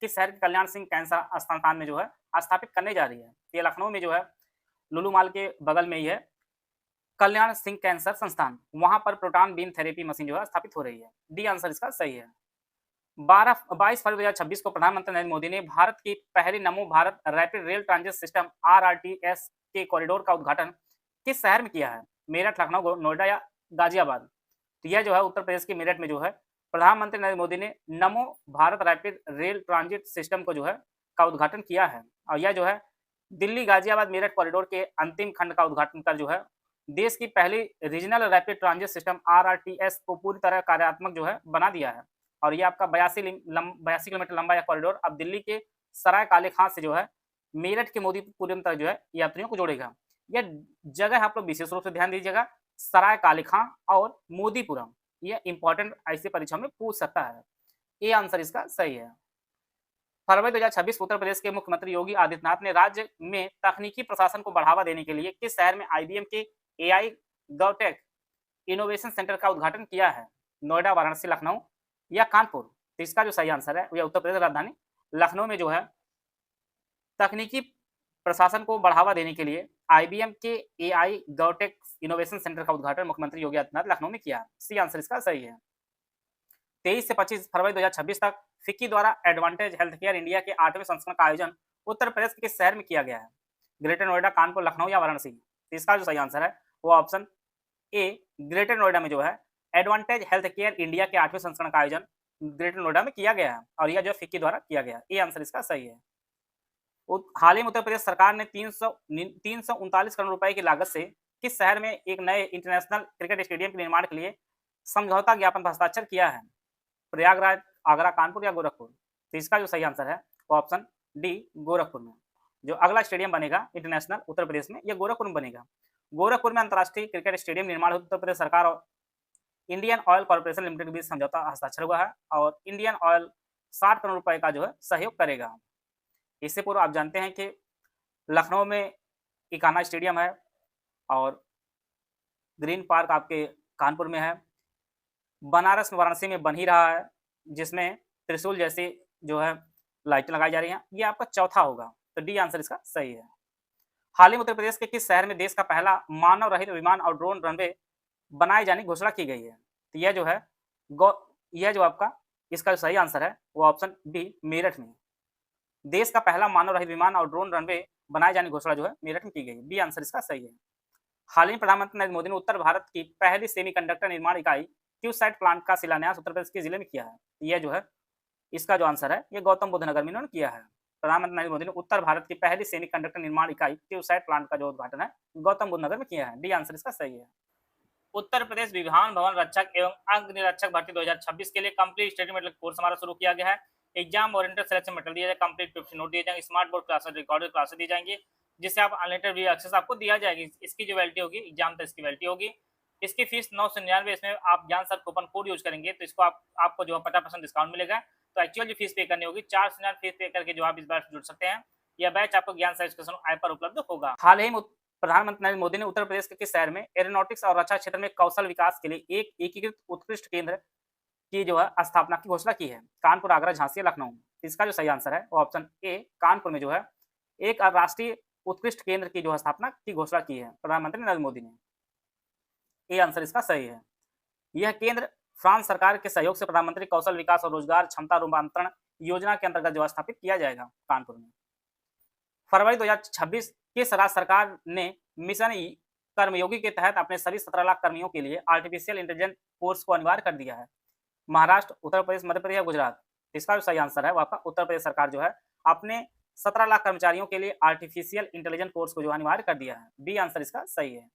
के कल्याण सिंह कैंसर संस्थान में जो है स्थापित करने जा रही है? ये लखनऊ में जो है लुलू मॉल के बगल में ही है कल्याण सिंह कैंसर संस्थान, वहां पर प्रोटॉन बीम थेरेपी मशीन जो है स्थापित हो रही है। डी आंसर इसका सही है। 22 फरवरी 2026 को प्रधानमंत्री नरेंद्र मोदी ने भारत की पहली नमो Bharat rapid rail transit system RRTS के कॉरिडोर का उद्घाटन किस शहर में किया है? मेरठ, लखनऊ, नोएडा या गाजियाबाद? तो यह जो है उत्तर प्रदेश के मेरठ में जो है प्रधानमंत्री नरेंद्र मोदी ने नमो Bharat rapid rail transit system को जो है का उद्घाटन किया है और यह जो है दिल्ली गाजियाबाद मेरठ कॉरिडोर के अंतिम खंड का उद्घाटन कर जो है देश की पहली regional rapid transit system RRTS को पूरी तरह कार्यात्मक जो है बना दिया है और यह आपका 82 किलोमीटर लंबा यह कॉरिडोर अब दिल्ली के सराय काले खां से जो है मेरठ के मोदीपुरम तक जो है यात्रियों को जोड़ेगा। यह जगह आप लोग विशेष रूप से ध्यान दीजिएगा, सराय काले खां और मोदीपुरम, ये इंपॉर्टेंट ऐसी परीक्षाओं में पूछ सकता है। ये आंसर इसका सही है। फरवरी 2026 उत्तर प्रदेश के मुख्यमंत्री योगी आदित्यनाथ ने राज्य में तकनीकी प्रशासन को बढ़ावा देने के लिए किस शहर में आईबीएम के एआई गौटेक इनोवेशन सेंटर का उद्घाटन किया है? नोएडा, वाराणसी, लखनऊ या कानपुर? तो इसका जो सही आंसर है वह उत्तर प्रदेश राजधानी लखनऊ में जो है तकनीकी प्रशासन को बढ़ावा देने के लिए आईबीएम के एआई गौटेक इनोवेशन सेंटर का उद्घाटन मुख्यमंत्री योगी आदित्यनाथ लखनऊ में किया। सी आंसर इसका सही है। 23 से 25 फरवरी 2026 तक फिक्की द्वारा एडवांटेज हेल्थ केयर इंडिया के 8वें संस्करण का आयोजन उत्तर प्रदेश के किस शहर में किया गया है? ग्रेटर नोएडा, कानपुर, लखनऊ या वाराणसी? इसका जो सही आंसर है वो ऑप्शन ए ग्रेटर नोएडा में जो है एडवांटेज हेल्थ केयर इंडिया के 8वें संस्करण का आयोजन ग्रेटर नोएडा में किया गया है और यह जो फिक्की द्वारा किया गया है। ये आंसर इसका सही है। हाल ही में उत्तर प्रदेश सरकार ने 339 करोड़ रुपए की लागत से किस शहर में एक नए इंटरनेशनल क्रिकेट स्टेडियम के निर्माण के लिए समझौता ज्ञापन पर हस्ताक्षर किया है? प्रयागराज, आगरा, कानपुर या गोरखपुर? तो इसका जो सही आंसर है वो ऑप्शन डी गोरखपुर में। जो अगला स्टेडियम बनेगा इंटरनेशनल उत्तर प्रदेश में, यह गोरखपुर में बनेगा। गोरखपुर में अंतर्राष्ट्रीय क्रिकेट स्टेडियम निर्माण उत्तर प्रदेश सरकार और इंडियन ऑयल कॉर्पोरेशन लिमिटेड के बीच समझौता हस्ताक्षर हुआ है और इंडियन ऑयल 60 करोड़ रुपए का जो है सहयोग करेगा। इससे पूर्व आप जानते हैं कि लखनऊ में इकाना स्टेडियम है और ग्रीन पार्क आपके कानपुर में है। बनारस में, वाराणसी में बन ही रहा है जिसमें त्रिशूल जैसी जो है लाइटें लगाई जा रही हैं। ये आपका चौथा होगा, तो डी आंसर इसका सही है। हाल ही में उत्तर प्रदेश के किस शहर में देश का पहला मानव रहित विमान और ड्रोन रनवे बनाए जाने की घोषणा की गई है? तो यह जो है यह जो आपका इसका जो सही आंसर है वो ऑप्शन बी मेरठ में। देश का पहला मानव रहित विमान और ड्रोन रनवे बनाए जाने की घोषणा जो है मेरठ में की गई है। बी आंसर इसका सही है। हाल ही में प्रधानमंत्री नरेंद्र मोदी ने उत्तर भारत की पहली सेमीकंडक्टर निर्माण इकाई क्यूसाइट प्लांट का शिलान्यास उत्तर प्रदेश के जिले में किया है। यह जो है इसका जो आंसर है ये गौतम बुद्ध नगर में इन्होंने किया है। प्रधानमंत्री नरेंद्र मोदी ने उत्तर भारत की पहली सेमीकंडक्टर निर्माण इकाई क्यूसाइट प्लांट का जो उद्घाटन है गौतम बुद्ध नगर में किया है। डी आंसर इसका सही है। उत्तर प्रदेश विधान भवन रक्षक एवं अग्निरक्षक भर्ती 2026 के लिए कंप्लीट स्टडी मटेरियल कोर्स हमारा शुरू किया गया है। एग्जाम ओरिएंटेड सिलेक्शन मटेरियल दिया जाएगा, कंप्लीट पीपीटी नोट दिए जाएंगे, smart board classes, recorded classes दी जाएंगी जिससे आप अनलिमिटेड वीडियो एक्सेस आपको दिया जाएगी। इसकी जो वैलिडिटी होगी एग्जाम तक इसकी वैलिडिटी होगी। इसकी फीस 999। इसमें आप ज्ञान सर कूपन कोड यूज करेंगे तो इसको आपको जो है 50% डिस्काउंट मिलेगा। तो एक्चुअल जो फीस पे करनी होगी 499 फीस पे करके जो आप इस बार जुड़ सकते हैं। यह बैच आपको ज्ञान सर एजुकेशन ऐप पर उपलब्ध होगा। हाल ही में प्रधानमंत्री नरेंद्र मोदी ने उत्तर प्रदेश के किस शहर में एरोनॉटिक्स और रक्षा क्षेत्र में कौशल विकास के लिए एक एकीकृत उत्कृष्ट केंद्र की जो है स्थापना की घोषणा की है? कानपुर, आगरा, झांसी, लखनऊ? इसका जो सही आंसर है वो ऑप्शन ए कानपुर में जो है एक राष्ट्रीय उत्कृष्ट केंद्र की जो स्थापना की घोषणा की है प्रधानमंत्री नरेंद्र मोदी ने। ये आंसर इसका सही है। यह केंद्र फ्रांस सरकार के सहयोग से प्रधानमंत्री कौशल विकास और रोजगार क्षमता रूपांतरण योजना के अंतर्गत जो स्थापित किया जाएगा कानपुर में। फरवरी 2026 किस राज्य सरकार ने मिशन कर्मयोगी के तहत अपने सभी 17 लाख कर्मियों के लिए आर्टिफिशियल इंटेलिजेंस कोर्स को अनिवार्य कर दिया है? महाराष्ट्र, उत्तर प्रदेश, मध्य प्रदेश या गुजरात? इसका जो सही आंसर है वो आपका उत्तर प्रदेश सरकार जो है अपने 17 लाख कर्मचारियों के लिए आर्टिफिशियल इंटेलिजेंस कोर्स को जो अनिवार्य कर दिया है। बी आंसर इसका सही है।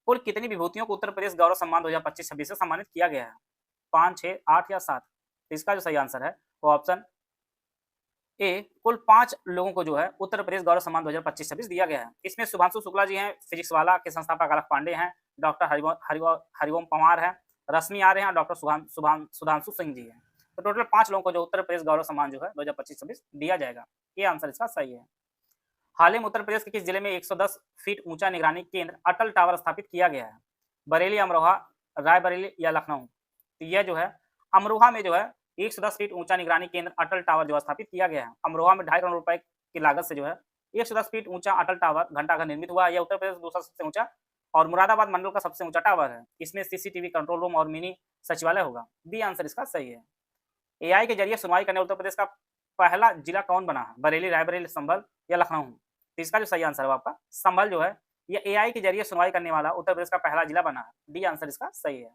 कुल कितनी विभूतियों को उत्तर प्रदेश गौरव सम्मान 2025-26 से सम्मानित किया गया है? 5, 6, 8 या 7? इसका जो सही आंसर है वो ऑप्शन ए कुल 5 लोगों को जो है उत्तर प्रदेश गौरव सम्मान 2025-26 दिया गया है। इसमें शुभांशु शुक्ला जी हैं, फिजिक्स वाला के संस्थापक अलख पांडे हैं, डॉक्टर हरिओम पवार हैं, रश्मि आर्य हैं, डॉक्टर सुधांशु सिंह जी हैं। तो टोटल 5 लोगों को जो उत्तर प्रदेश गौरव सम्मान जो है 2025-26 दिया जाएगा। ये आंसर इसका सही है। हाल ही में उत्तर प्रदेश के किस जिले में 110 फीट ऊंचा निगरानी केंद्र अटल टावर स्थापित किया गया है? बरेली, अमरोहा, रायबरेली या लखनऊ? तो यह जो है अमरोहा में जो है 110 फीट ऊंचा निगरानी केंद्र अटल टावर जो स्थापित किया गया है। अमरोहा में 2.5 करोड़ रुपए की लागत से जो है 110 फीट ऊंचा अटल टावर घंटाघर निर्मित हुआ है। यह उत्तर प्रदेश का दूसरा सबसे ऊंचा और मुरादाबाद मंडल का सबसे ऊंचा टावर है। इसमें सीसीटीवी कंट्रोल रूम और मिनी सचिवालय होगा। बी आंसर इसका सही है। एआई के जरिए सुनवाई करने उत्तर प्रदेश का पहला जिला कौन बना है? बरेली, रायबरेली, संभल या लखनऊ? तो इसका जो सही आंसर है आपका संभल जो है यह एआई के जरिए सुनवाई करने वाला उत्तर प्रदेश का पहला जिला बना है। डी आंसर इसका सही है।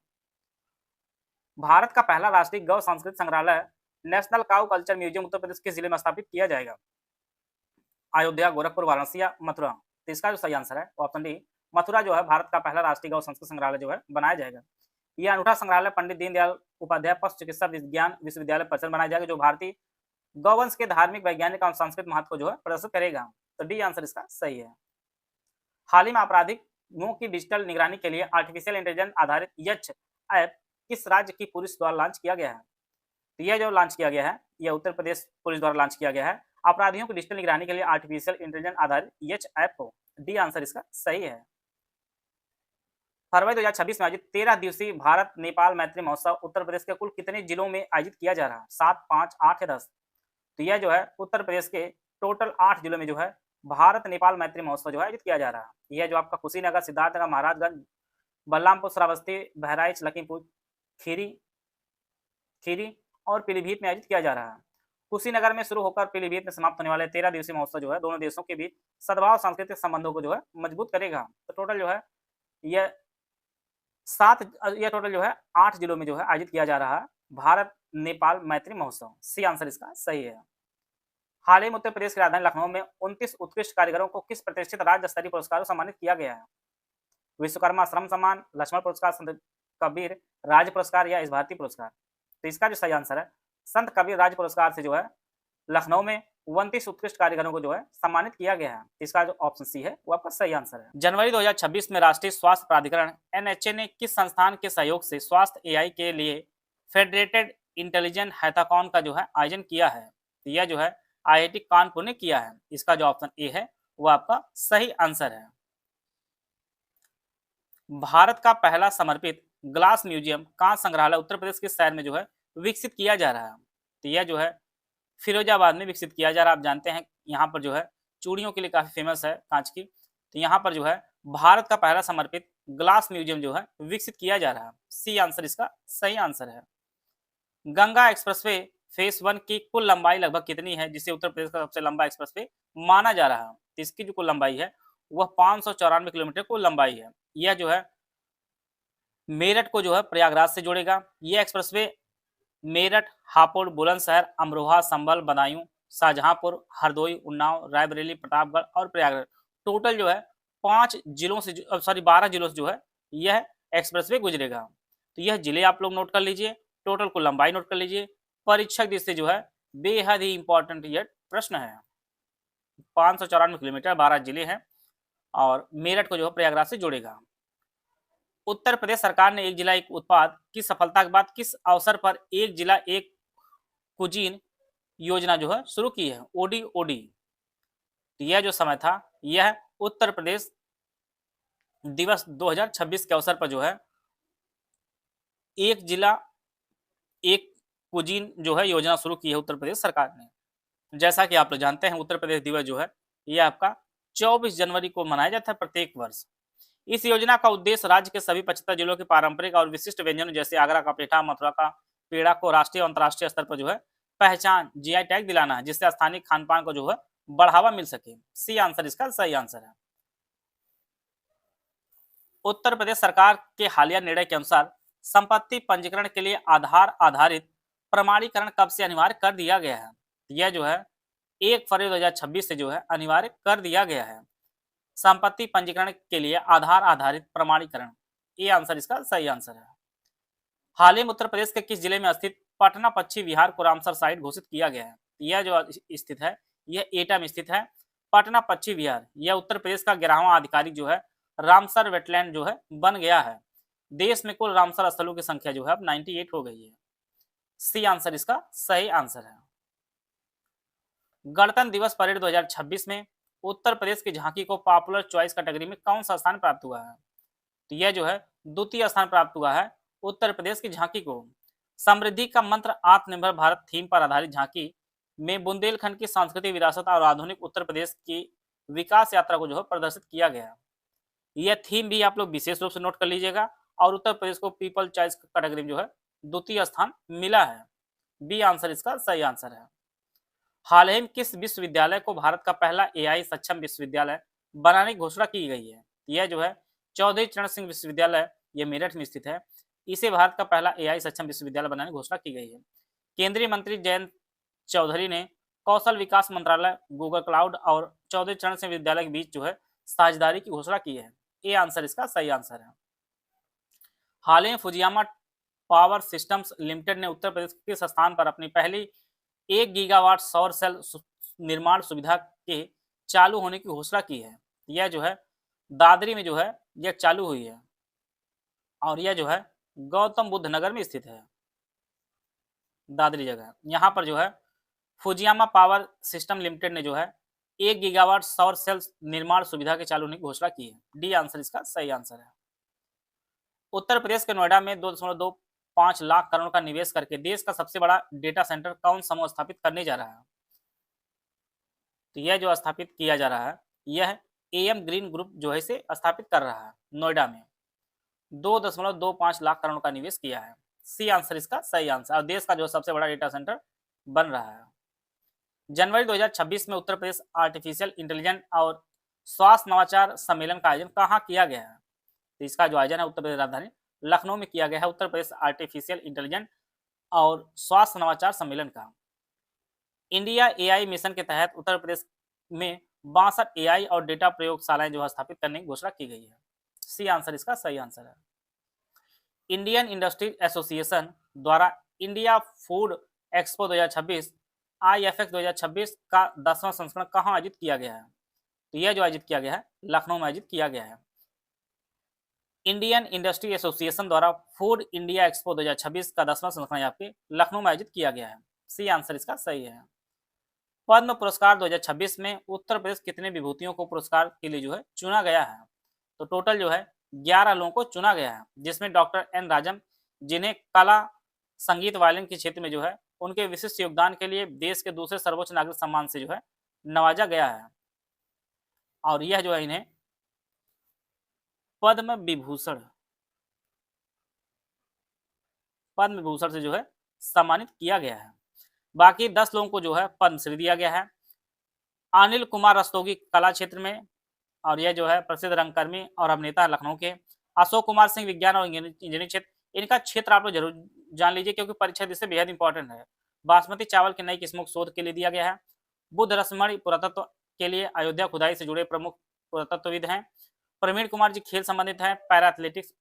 भारत का पहला राष्ट्रीय गौ संस्कृति संग्रहालय नेशनल काउ कल्चर म्यूजियम उत्तर प्रदेश के जिले में स्थापित किया जाएगा? अयोध्या, गोरखपुर, वाराणसी या मथुरा? तो इसका जो सही आंसर है ऑप्शन डी मथुरा जो है भारत का पहला राष्ट्रीय गौ संस्कृति संग्रहालय जो है बनाया जाएगा। यह अनूठा संग्रहालय पंडित दीनदयाल उपाध्याय पशु चिकित्सा विज्ञान विश्वविद्यालय परिसर बनाया जाएगा जो भारतीय गौवंश के धार्मिक, वैज्ञानिक और सांस्कृतिक महत्व को जो है प्रदर्शित करेगा। तो डी आंसर इसका सही है। हाल ही में आपराधिकों की डिजिटल निगरानी के लिए आर्टिफिशियल इंटेलिजेंस आधारित यक्ष ऐप किस राज्य की पुलिस द्वारा लॉन्च किया गया है? तो यह जो लॉन्च किया गया है, यह उत्तर प्रदेश पुलिस द्वारा लॉन्च किया गया है। अपराधियों की डिजिटल निगरानी के लिए आर्टिफिशियल इंटेलिजेंस आधारित यच ऐप को। डी आंसर इसका सही है। फरवरी 2026 में आयोजित 13 दिवसीय भारत नेपाल मैत्री महोत्सव उत्तर प्रदेश के कुल कितने जिलों में आयोजित किया जा रहा है? 7, 5, 8 या 10? तो यह जो है उत्तर प्रदेश के टोटल 8 जिलों में जो है भारत नेपाल मैत्री महोत्सव जो है आयोजित किया जा रहा है। यह जो आपका कुशीनगर, सिद्धार्थनगर, महाराजगंज, बलरामपुर, श्रावस्ती, बहराइच, लखीमपुर खीरी खीरी और पीलीभीत में आयोजित किया जा रहा है। कुशीनगर में शुरू होकर पीलीभीत में समाप्त होने वाले 13 दिवसीय महोत्सव जो है दोनों देशों के बीच सद्भाव सांस्कृतिक संबंधों को जो है मजबूत करेगा। तो टोटल जो है यह 7 यह टोटल जो है 8 जिलों में जो है आयोजित किया जा रहा है भारत नेपाल मैत्री महोत्सव। सी आंसर इसका सही है। हाल ही में उत्तर प्रदेश की राजधानी लखनऊ में 29 उत्कृष्ट कारीगरों को किस प्रतिष्ठित राज्य स्तरीय पुरस्कारों से सम्मानित किया गया है? विश्वकर्मा श्रम सम्मान, लक्ष्मण पुरस्कार, संत कबीर राज्य पुरस्कार या इस भारतीय पुरस्कार? तो इसका जो सही आंसर है संत कबीर राज्य पुरस्कार से जो है लखनऊ में 29 उत्कृष्ट कारीगरों को जो है सम्मानित किया गया है। इसका जो ऑप्शन सी है वो आपका सही आंसर है। जनवरी 2026 में राष्ट्रीय स्वास्थ्य प्राधिकरण एनएचए ने किस संस्थान के सहयोग से स्वास्थ्य एआई के लिए फेडरेटेड इंटेलिजेंट हैकाथॉन का जो है आयोजन किया है? तो यह जो है आईआईटी कानपुर ने किया है। इसका जो ऑप्शन ए है वो आपका सही आंसर है। भारत का पहला समर्पित ग्लास म्यूजियम कांच संग्रहालय उत्तर प्रदेश के शहर में जो है विकसित किया जा रहा है? तो यह जो है फिरोजाबाद में विकसित किया जा रहा है। आप जानते हैं यहाँ पर जो है चूड़ियों के लिए काफी फेमस है कांच की। तो यहाँ पर जो है भारत का पहला समर्पित ग्लास म्यूजियम जो है विकसित किया जा रहा है। सी आंसर इसका सही आंसर है। गंगा एक्सप्रेसवे फेज 1 की कुल लंबाई लगभग कितनी है, जिसे उत्तर प्रदेश का सबसे लंबा एक्सप्रेसवे माना जा रहा है? तो इसकी जो कुल लंबाई है वह 594 किलोमीटर कुल लंबाई है। यह जो है मेरठ को जो है प्रयागराज से जोड़ेगा। यह एक्सप्रेसवे मेरठ, हापुड़, बुलंदशहर, अमरोहा, संभल, बदायूं, शाहजहांपुर, हरदोई, उन्नाव, रायबरेली, प्रतापगढ़ और प्रयागराज टोटल जो है 12 जिलों से जो है यह एक्सप्रेसवे गुजरेगा। तो यह जिले आप लोग नोट कर लीजिए, टोटल कुल लंबाई नोट कर लीजिए। परीक्षक दृष्टि से जो है बेहद ही इंपॉर्टेंट यह प्रश्न है। 594 किलोमीटर, 12 जिले हैं और मेरठ को जो है प्रयागराज से जोड़ेगा। उत्तर प्रदेश सरकार ने एक जिला एक उत्पाद की सफलता के बाद किस अवसर पर एक जिला एक कुजीन योजना जो है शुरू की है? ओडी। यह जो समय था यह उत्तर प्रदेश दिवस 2026 के अवसर पर जो है एक जिला एक कुजीन जो है योजना शुरू की है उत्तर प्रदेश सरकार ने। जैसा कि आप लोग जानते हैं उत्तर प्रदेश दिवस जो है यह आपका 24 जनवरी को मनाया जाता है प्रत्येक वर्ष। इस योजना का उद्देश्य राज्य के सभी 75 जिलों के पारंपरिक और विशिष्ट व्यंजनों जैसे आगरा का पेठा, मथुरा का पेड़ा को राष्ट्रीय और अंतर्राष्ट्रीय स्तर पर जो है पहचान जीआई टैग दिलाना है, जिससे स्थानीय खान पान को जो है बढ़ावा मिल सके। सी आंसर इसका सही आंसर है। उत्तर प्रदेश सरकार के हालिया निर्णय के अनुसार संपत्ति पंजीकरण के लिए आधार आधारित प्रमाणीकरण कब से अनिवार्य कर दिया गया है? यह जो है 1 फरवरी 2026 से जो है अनिवार्य कर दिया गया है संपत्ति पंजीकरण के लिए आधार आधारित प्रमाणीकरण। ये आंसर इसका सही आंसर है। हाल ही में उत्तर प्रदेश के किस जिले में स्थित पटना पश्चिम विहार को रामसर साइट घोषित किया गया है? यह जो स्थित है यह एटा में स्थित है। पटना पश्चिम विहार यह उत्तर प्रदेश का 11वां आधिकारिक जो है रामसर वेटलैंड जो है बन गया है। देश में कुल रामसर स्थलों की संख्या जो है अब 98 हो गई है। सी आंसर इसका सही आंसर है। गणतंत्र दिवस परेड 2026 में उत्तर प्रदेश की झांकी को पॉपुलर चॉइस कैटेगरी में कौन सा स्थान प्राप्त हुआ है? तो यह जो है द्वितीय स्थान प्राप्त हुआ है उत्तर प्रदेश की झांकी को। समृद्धि का मंत्र आत्मनिर्भर भारत थीम पर आधारित झांकी में बुंदेलखंड की सांस्कृतिक विरासत और आधुनिक उत्तर प्रदेश की विकास यात्रा को जो है प्रदर्शित किया गया। यह थीम भी आप लोग विशेष रूप से नोट कर लीजिएगा। और उत्तर प्रदेश को पीपल चॉइस कैटेगरी में जो है द्वितीय स्थान मिला है। बी आंसर इसका सही आंसर है। हाल ही में किस विश्वविद्यालय को भारत का पहला एआई सक्षम विश्वविद्यालय बनाने की घोषणा की गई है? यह जो है चौधरी चरण सिंह विश्वविद्यालय, यह मेरठ में स्थित है। इसे भारत का पहला एआई सक्षम विश्वविद्यालय बनाने की घोषणा की गई है। केंद्रीय मंत्री जयंत चौधरी ने कौशल विकास मंत्रालय, गूगल क्लाउड और चौधरी चरण सिंह विश्वविद्यालय के बीच जो है साझेदारी की घोषणा की है। ये आंसर इसका सही आंसर है। हाल ही में फुजियामा पावर सिस्टम्स लिमिटेड ने उत्तर प्रदेश के किस स्थान पर अपनी पहली 1 गीगावाट सौर सेल निर्माण सुविधा के चालू होने की घोषणा की है? यह जो है दादरी में जो है यह चालू हुई है और यह जो है गौतम बुद्ध नगर में स्थित है, दादरी जगह। यहाँ पर जो है फुजियामा पावर सिस्टम लिमिटेड ने जो है 1 गीगावाट सौर सेल निर्माण सुविधा के चालू होने की घोषणा की है। डी आंसर इसका सही आंसर है। उत्तर प्रदेश के नोएडा में 2.25 लाख करोड़ का निवेश करके देश का सबसे बड़ा डेटा सेंटर कौन समूह स्थापित करने जा रहा है? तो यह जो स्थापित किया जा रहा है, यह एएम ग्रीन ग्रुप जो है इसे स्थापित कर रहा है नोएडा में। 2.25 लाख करोड़ का निवेश किया है। सी आंसर इसका सही आंसर। और देश का जो सबसे बड़ा डेटा सेंटर बन रहा है। जनवरी 2026 में उत्तर प्रदेश आर्टिफिशियल इंटेलिजेंस और स्वास्थ्य नवाचार सम्मेलन का आयोजन कहाँ किया गया है? तो इसका जो आयोजन है उत्तर प्रदेश राजधानी लखनऊ में किया गया है। उत्तर प्रदेश आर्टिफिशियल इंटेलिजेंस और स्वास्थ्य नवाचार सम्मेलन का। इंडिया एआई मिशन के तहत उत्तर प्रदेश में 62 एआई और डेटा प्रयोगशालाएं जो है स्थापित करने की घोषणा की गई है। सी आंसर इसका सही आंसर है। इंडियन इंडस्ट्री एसोसिएशन द्वारा इंडिया फूड एक्सपो 2026 IFX 2026 का 10वां संस्करण कहाँ आयोजित किया गया है? तो यह जो आयोजित किया गया है लखनऊ में आयोजित किया गया है। इंडियन इंडस्ट्री एसोसिएशन द्वारा फूड इंडिया एक्सपो 2026 का 10वां संस्करण आपके लखनऊ में आयोजित किया गया है। सी आंसर इसका सही है। पद्म पुरस्कार 2026 में उत्तर प्रदेश कितने विभूतियों को पुरस्कार के लिए जो है चुना गया है? तो टोटल जो है 11 लोगों को चुना गया है, जिसमें डॉक्टर एन राजम, जिन्हें कला संगीत वायलिन के क्षेत्र में जो है उनके विशिष्ट योगदान के लिए देश के दूसरे सर्वोच्च नागरिक सम्मान से जो है नवाजा गया है। और यह जो है इन्हें पद्म विभूषण से जो है सम्मानित किया गया है। बाकी 10 लोगों को जो है पद्मश्री दिया गया है। अनिल कुमार रस्तोगी कला क्षेत्र में, और यह जो है प्रसिद्ध रंगकर्मी और अभिनेता लखनऊ के। अशोक कुमार सिंह विज्ञान और इंजीनियरिंग क्षेत्र, इनका क्षेत्र आप लोग जरूर जान लीजिए क्योंकि परीक्षा इससे बेहद इंपॉर्टेंट है। बासमती चावल की नई किस्मों शोध के लिए दिया गया है। बुद्ध रसमणि पुरातत्व के लिए अयोध्या खुदाई से जुड़े प्रमुख पुरातत्वविद हैं। प्रवीण कुमार जी खेल संबंधित हैं। पैरा एथलेटिक्स,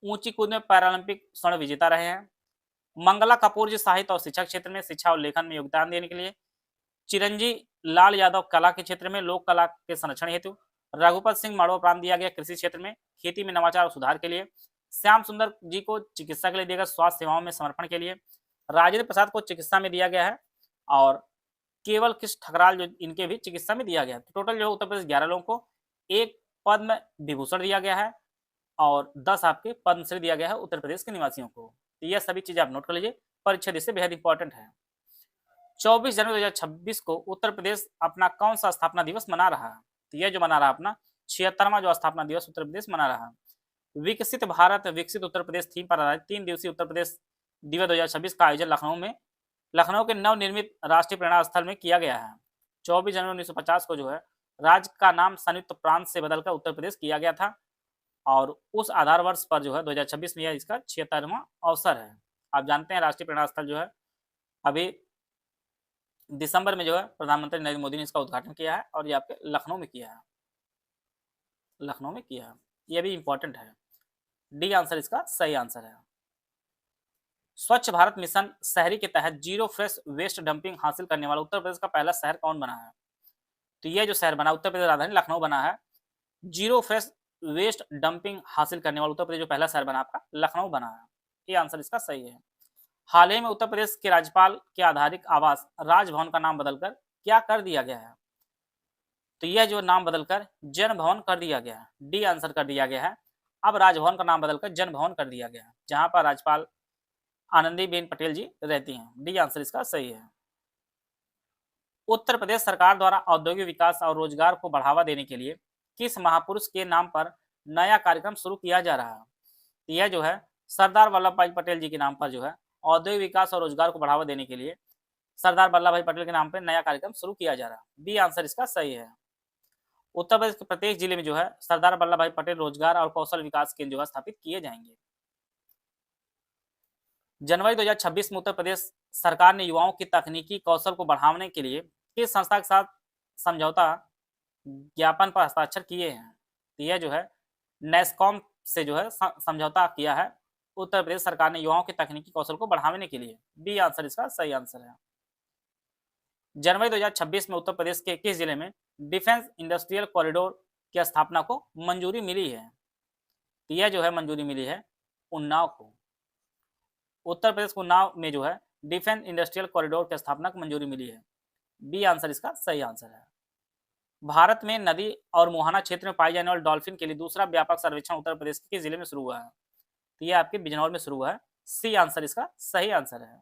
ऊंची कूद में पैरालंपिक स्वर्ण विजेता रहे हैं। मंगला कपूर जी साहित्य और शिक्षा क्षेत्र में शिक्षा और लेखन में योगदान देने के लिए। चिरंजी लाल यादव कला के क्षेत्र में लोक कला के संरक्षण हेतु। रघुपत सिंह मरणोपरांत दिया गया कृषि क्षेत्र में खेती में नवाचार और सुधार के लिए। श्याम सुंदर जी को चिकित्सा के लिए दिया गया स्वास्थ्य सेवाओं में समर्पण के लिए। राजेंद्र प्रसाद को चिकित्सा में दिया गया है। और केवल कृष्ण ठकराल जो इनके भी चिकित्सा में दिया गया है। तो टोटल जो उत्तर प्रदेश 11 लोगों को एक पद्म विभूषण दिया गया है और 10 आपके पद्मश्री दिया गया है उत्तर प्रदेश के निवासियों को। तो यह सभी चीजें आप नोट कर लीजिए, परीक्षा इससे बेहद इंपॉर्टेंट है। 24 जनवरी 2026 को उत्तर प्रदेश अपना कौन सा स्थापना दिवस मना रहा है? तो यह जो मना रहा है अपना 76वां जो स्थापना दिवस उत्तर प्रदेश मना रहा है। विकसित भारत विकसित उत्तर प्रदेश थीम पर आधारित 3 दिवसीय उत्तर प्रदेश दिवस 2026 का आयोजन लखनऊ के नवनिर्मित राष्ट्रीय प्रेरणा स्थल में किया गया है। 24 जनवरी 1950 को जो है राज्य का नाम संयुक्त प्रांत से बदलकर उत्तर प्रदेश किया गया था। और उस आधार वर्ष पर जो है 2026 में यह इसका 76वां अवसर है। आप जानते हैं राष्ट्रीय प्रेरणा स्थल जो है अभी दिसंबर में जो है प्रधानमंत्री नरेंद्र मोदी ने इसका उद्घाटन किया है और ये आपके लखनऊ में किया है। यह भी इंपॉर्टेंट है। डी आंसर इसका सही आंसर है। स्वच्छ भारत मिशन शहरी के तहत जीरो फ्रेश वेस्ट डंपिंग हासिल करने वाला उत्तर प्रदेश का पहला शहर कौन बना है? तो यह जो शहर बना उत्तर प्रदेश राजधानी लखनऊ बना है। जीरो फ्रेश वेस्ट डंपिंग हासिल करने वाला उत्तर प्रदेश जो पहला शहर बना आपका लखनऊ बना है। ये आंसर इसका सही है। हाल ही में उत्तर प्रदेश के राज्यपाल के आधारित आवास राजभवन का नाम बदलकर क्या कर दिया गया है? तो यह जो नाम बदलकर जन भवन कर दिया गया है। डी आंसर कर दिया गया है। अब राजभवन का नाम बदलकर जन भवन कर दिया गया है, जहां पर राज्यपाल आनंदीबेन पटेल जी रहती हैं। डी आंसर इसका सही है। उत्तर प्रदेश सरकार द्वारा औद्योगिक विकास और रोजगार को बढ़ावा देने के लिए किस महापुरुष के नाम पर नया कार्यक्रम शुरू किया जा रहा है? तो यह जो है सरदार वल्लभ भाई पटेल जी के नाम पर जो है औद्योगिक विकास और रोजगार को बढ़ावा देने के लिए सरदार वल्लभ भाई पटेल के नाम पर नया कार्यक्रम शुरू किया जा रहा है। बी आंसर इसका सही है। उत्तर प्रदेश के प्रत्येक जिले में जो है सरदार वल्लभ भाई पटेल रोजगार और कौशल विकास केंद्र जो है स्थापित किए जाएंगे। जनवरी 2026 में उत्तर प्रदेश सरकार ने युवाओं की तकनीकी कौशल को बढ़ाने के लिए किस संस्था के साथ समझौता ज्ञापन पर हस्ताक्षर किए हैं? तो यह जो है नेस्कॉम से जो है समझौता किया है उत्तर प्रदेश सरकार ने युवाओं के तकनीकी कौशल को बढ़ाने के लिए। बी आंसर इसका सही आंसर है। जनवरी 2026 में उत्तर प्रदेश के किस जिले में डिफेंस इंडस्ट्रियल कॉरिडोर की स्थापना को मंजूरी मिली है? तो यह जो है मंजूरी मिली है उन्नाव को। उत्तर प्रदेश को उन्नाव में जो है डिफेंस इंडस्ट्रियल कॉरिडोर की स्थापना को मंजूरी मिली है? बी आंसर इसका सही आंसर है। भारत में नदी और मुहाना क्षेत्र में पाई जाने वाले डॉल्फिन के लिए दूसरा व्यापक सर्वेक्षण उत्तर प्रदेश के किस जिले में शुरू हुआ है? तो ये आपके बिजनौर में शुरू हुआ है। सी आंसर इसका सही आंसर है।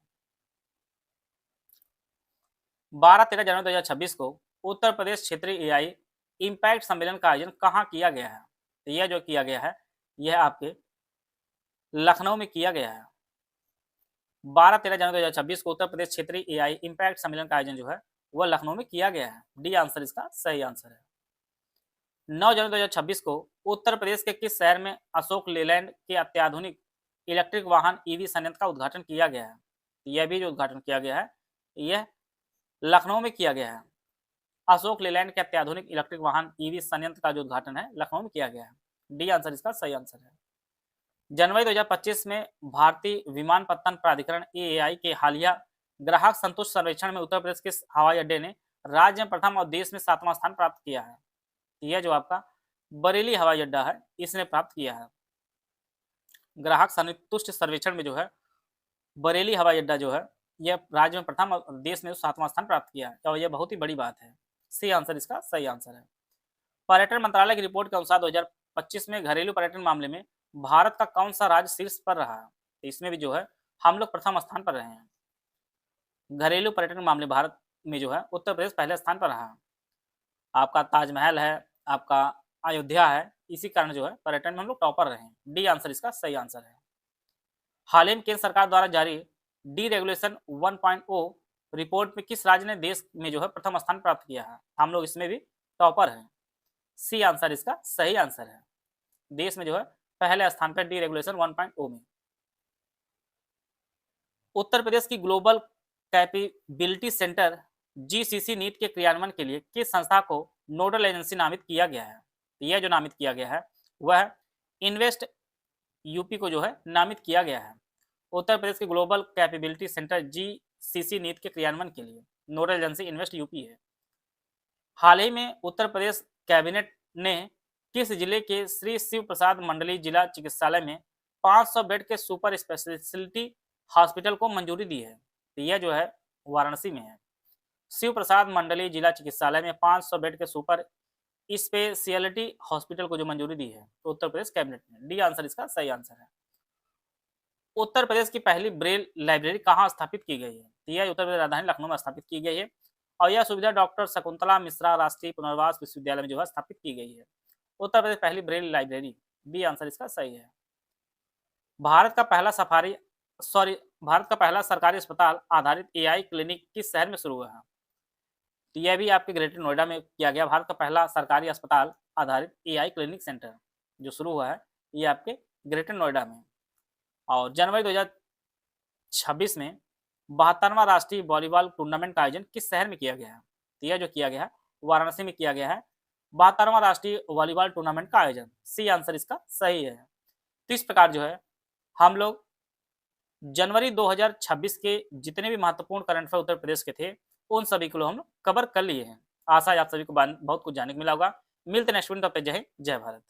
12-13 जनवरी 2026 को उत्तर प्रदेश क्षेत्रीय एआई इम्पैक्ट सम्मेलन का आयोजन कहाँ किया गया है? तो यह जो किया गया है यह आपके लखनऊ में किया गया है। 12-13 जनवरी 2026 को उत्तर प्रदेश क्षेत्रीय एआई इम्पैक्ट सम्मेलन का आयोजन जो है वह लखनऊ में किया गया है। डी आंसर इसका सही आंसर है। 9 जनवरी 2026 को उत्तर प्रदेश के किस शहर में अशोक लेलैंड के अत्याधुनिक इलेक्ट्रिक वाहन ईवी संयंत्र का उद्घाटन किया गया है? यह भी जो उद्घाटन किया गया है यह लखनऊ में किया गया है। अशोक लेलैंड के अत्याधुनिक इलेक्ट्रिक वाहन ईवी संयंत्र का जो उद्घाटन है लखनऊ में किया गया है। डी आंसर इसका सही आंसर है। जनवरी 2025 में भारतीय विमानपत्तन प्राधिकरण एएआई के हालिया ग्राहक संतुष्ट सर्वेक्षण में उत्तर प्रदेश के हवाई अड्डे ने राज्य में प्रथम और देश में 7वां स्थान प्राप्त किया है। यह जो आपका बरेली हवाई अड्डा है इसने प्राप्त किया है। ग्राहक संतुष्ट सर्वेक्षण में जो है बरेली हवाई अड्डा जो है यह राज्य में प्रथम और देश में 7वां स्थान प्राप्त किया है और यह बहुत ही बड़ी बात है। सी आंसर इसका सही आंसर है। पर्यटन मंत्रालय की रिपोर्ट के अनुसार 2025 में घरेलू पर्यटन मामले में भारत का कौन सा राज्य शीर्ष पर रहा है? तो इसमें भी जो है हम लोग प्रथम स्थान पर रहे हैं। घरेलू पर्यटन मामले भारत में जो है उत्तर प्रदेश पहले स्थान पर रहा है। आपका ताजमहल है, आपका अयोध्या है, इसी कारण जो है पर्यटन में हम लोग टॉपर रहे हैं। डी आंसर इसका सही आंसर है। हाल ही में केंद्र सरकार द्वारा जारी डी रेगुलेशन 1.0 रिपोर्ट में किस राज्य ने देश में जो है प्रथम स्थान प्राप्त किया है? हम लोग इसमें भी टॉपर हैं। सी आंसर इसका सही आंसर है। देश में जो है पहले स्थान पर डी रेगुलेशन 1.0 में। उत्तर प्रदेश की ग्लोबल कैपेबिलिटी सेंटर जीसीसी नीट के क्रियान्वयन के लिए किस संस्था को नोडल एजेंसी नामित किया गया है? यह जो नामित किया गया है वह इन्वेस्ट यूपी को जो है नामित किया गया है। उत्तर प्रदेश के ग्लोबल कैपेबिलिटी सेंटर जीसीसी नीट के क्रियान्वयन के लिए नोडल एजेंसी इन्वेस्ट यूपी है। हाल ही में उत्तर प्रदेश कैबिनेट ने किस जिले के श्री शिव प्रसाद मंडली जिला चिकित्सालय में 500 बेड के सुपर स्पेशलिटी हॉस्पिटल को मंजूरी दी है? तो यह जो है वाराणसी में है। शिव प्रसाद मंडली जिला चिकित्सालय में 500 बेड के सुपर स्पेशलिटी हॉस्पिटल को जो मंजूरी दी है तो उत्तर प्रदेश कैबिनेट ने। डी आंसर इसका सही आंसर है। उत्तर प्रदेश की पहली ब्रेल लाइब्रेरी कहाँ स्थापित की गई है? तो यह उत्तर प्रदेश राजधानी लखनऊ में स्थापित की गई है और यह सुविधा डॉक्टर शकुंतला मिश्रा राष्ट्रीय पुनर्वास विश्वविद्यालय में जो है स्थापित की गई है। उत्तर प्रदेश पहली ब्रेल लाइब्रेरी। बी आंसर इसका सही है। भारत का पहला सरकारी अस्पताल आधारित एआई क्लिनिक किस शहर में शुरू हुआ है? तो यह भी आपके ग्रेटर नोएडा में किया गया। भारत का पहला सरकारी अस्पताल आधारित एआई क्लिनिक सेंटर जो शुरू हुआ है ये आपके ग्रेटर नोएडा में। और जनवरी 2026 में 72वां राष्ट्रीय वॉलीबॉल टूर्नामेंट का आयोजन किस शहर में किया गया है? तो यह जो किया गया है वाराणसी में किया गया है 72वां राष्ट्रीय वॉलीबॉल टूर्नामेंट का आयोजन। सी आंसर इसका सही है। तो इस प्रकार जो है हम लोग जनवरी 2026 के जितने भी महत्वपूर्ण करंट अफेयर उत्तर प्रदेश के थे उन सभी को हम कवर कर लिए हैं। आशा है आप सभी को बहुत कुछ जानने को मिला होगा। मिलते हैं नेक्स्ट वीडियो, तब तक जय हिंद, जय भारत।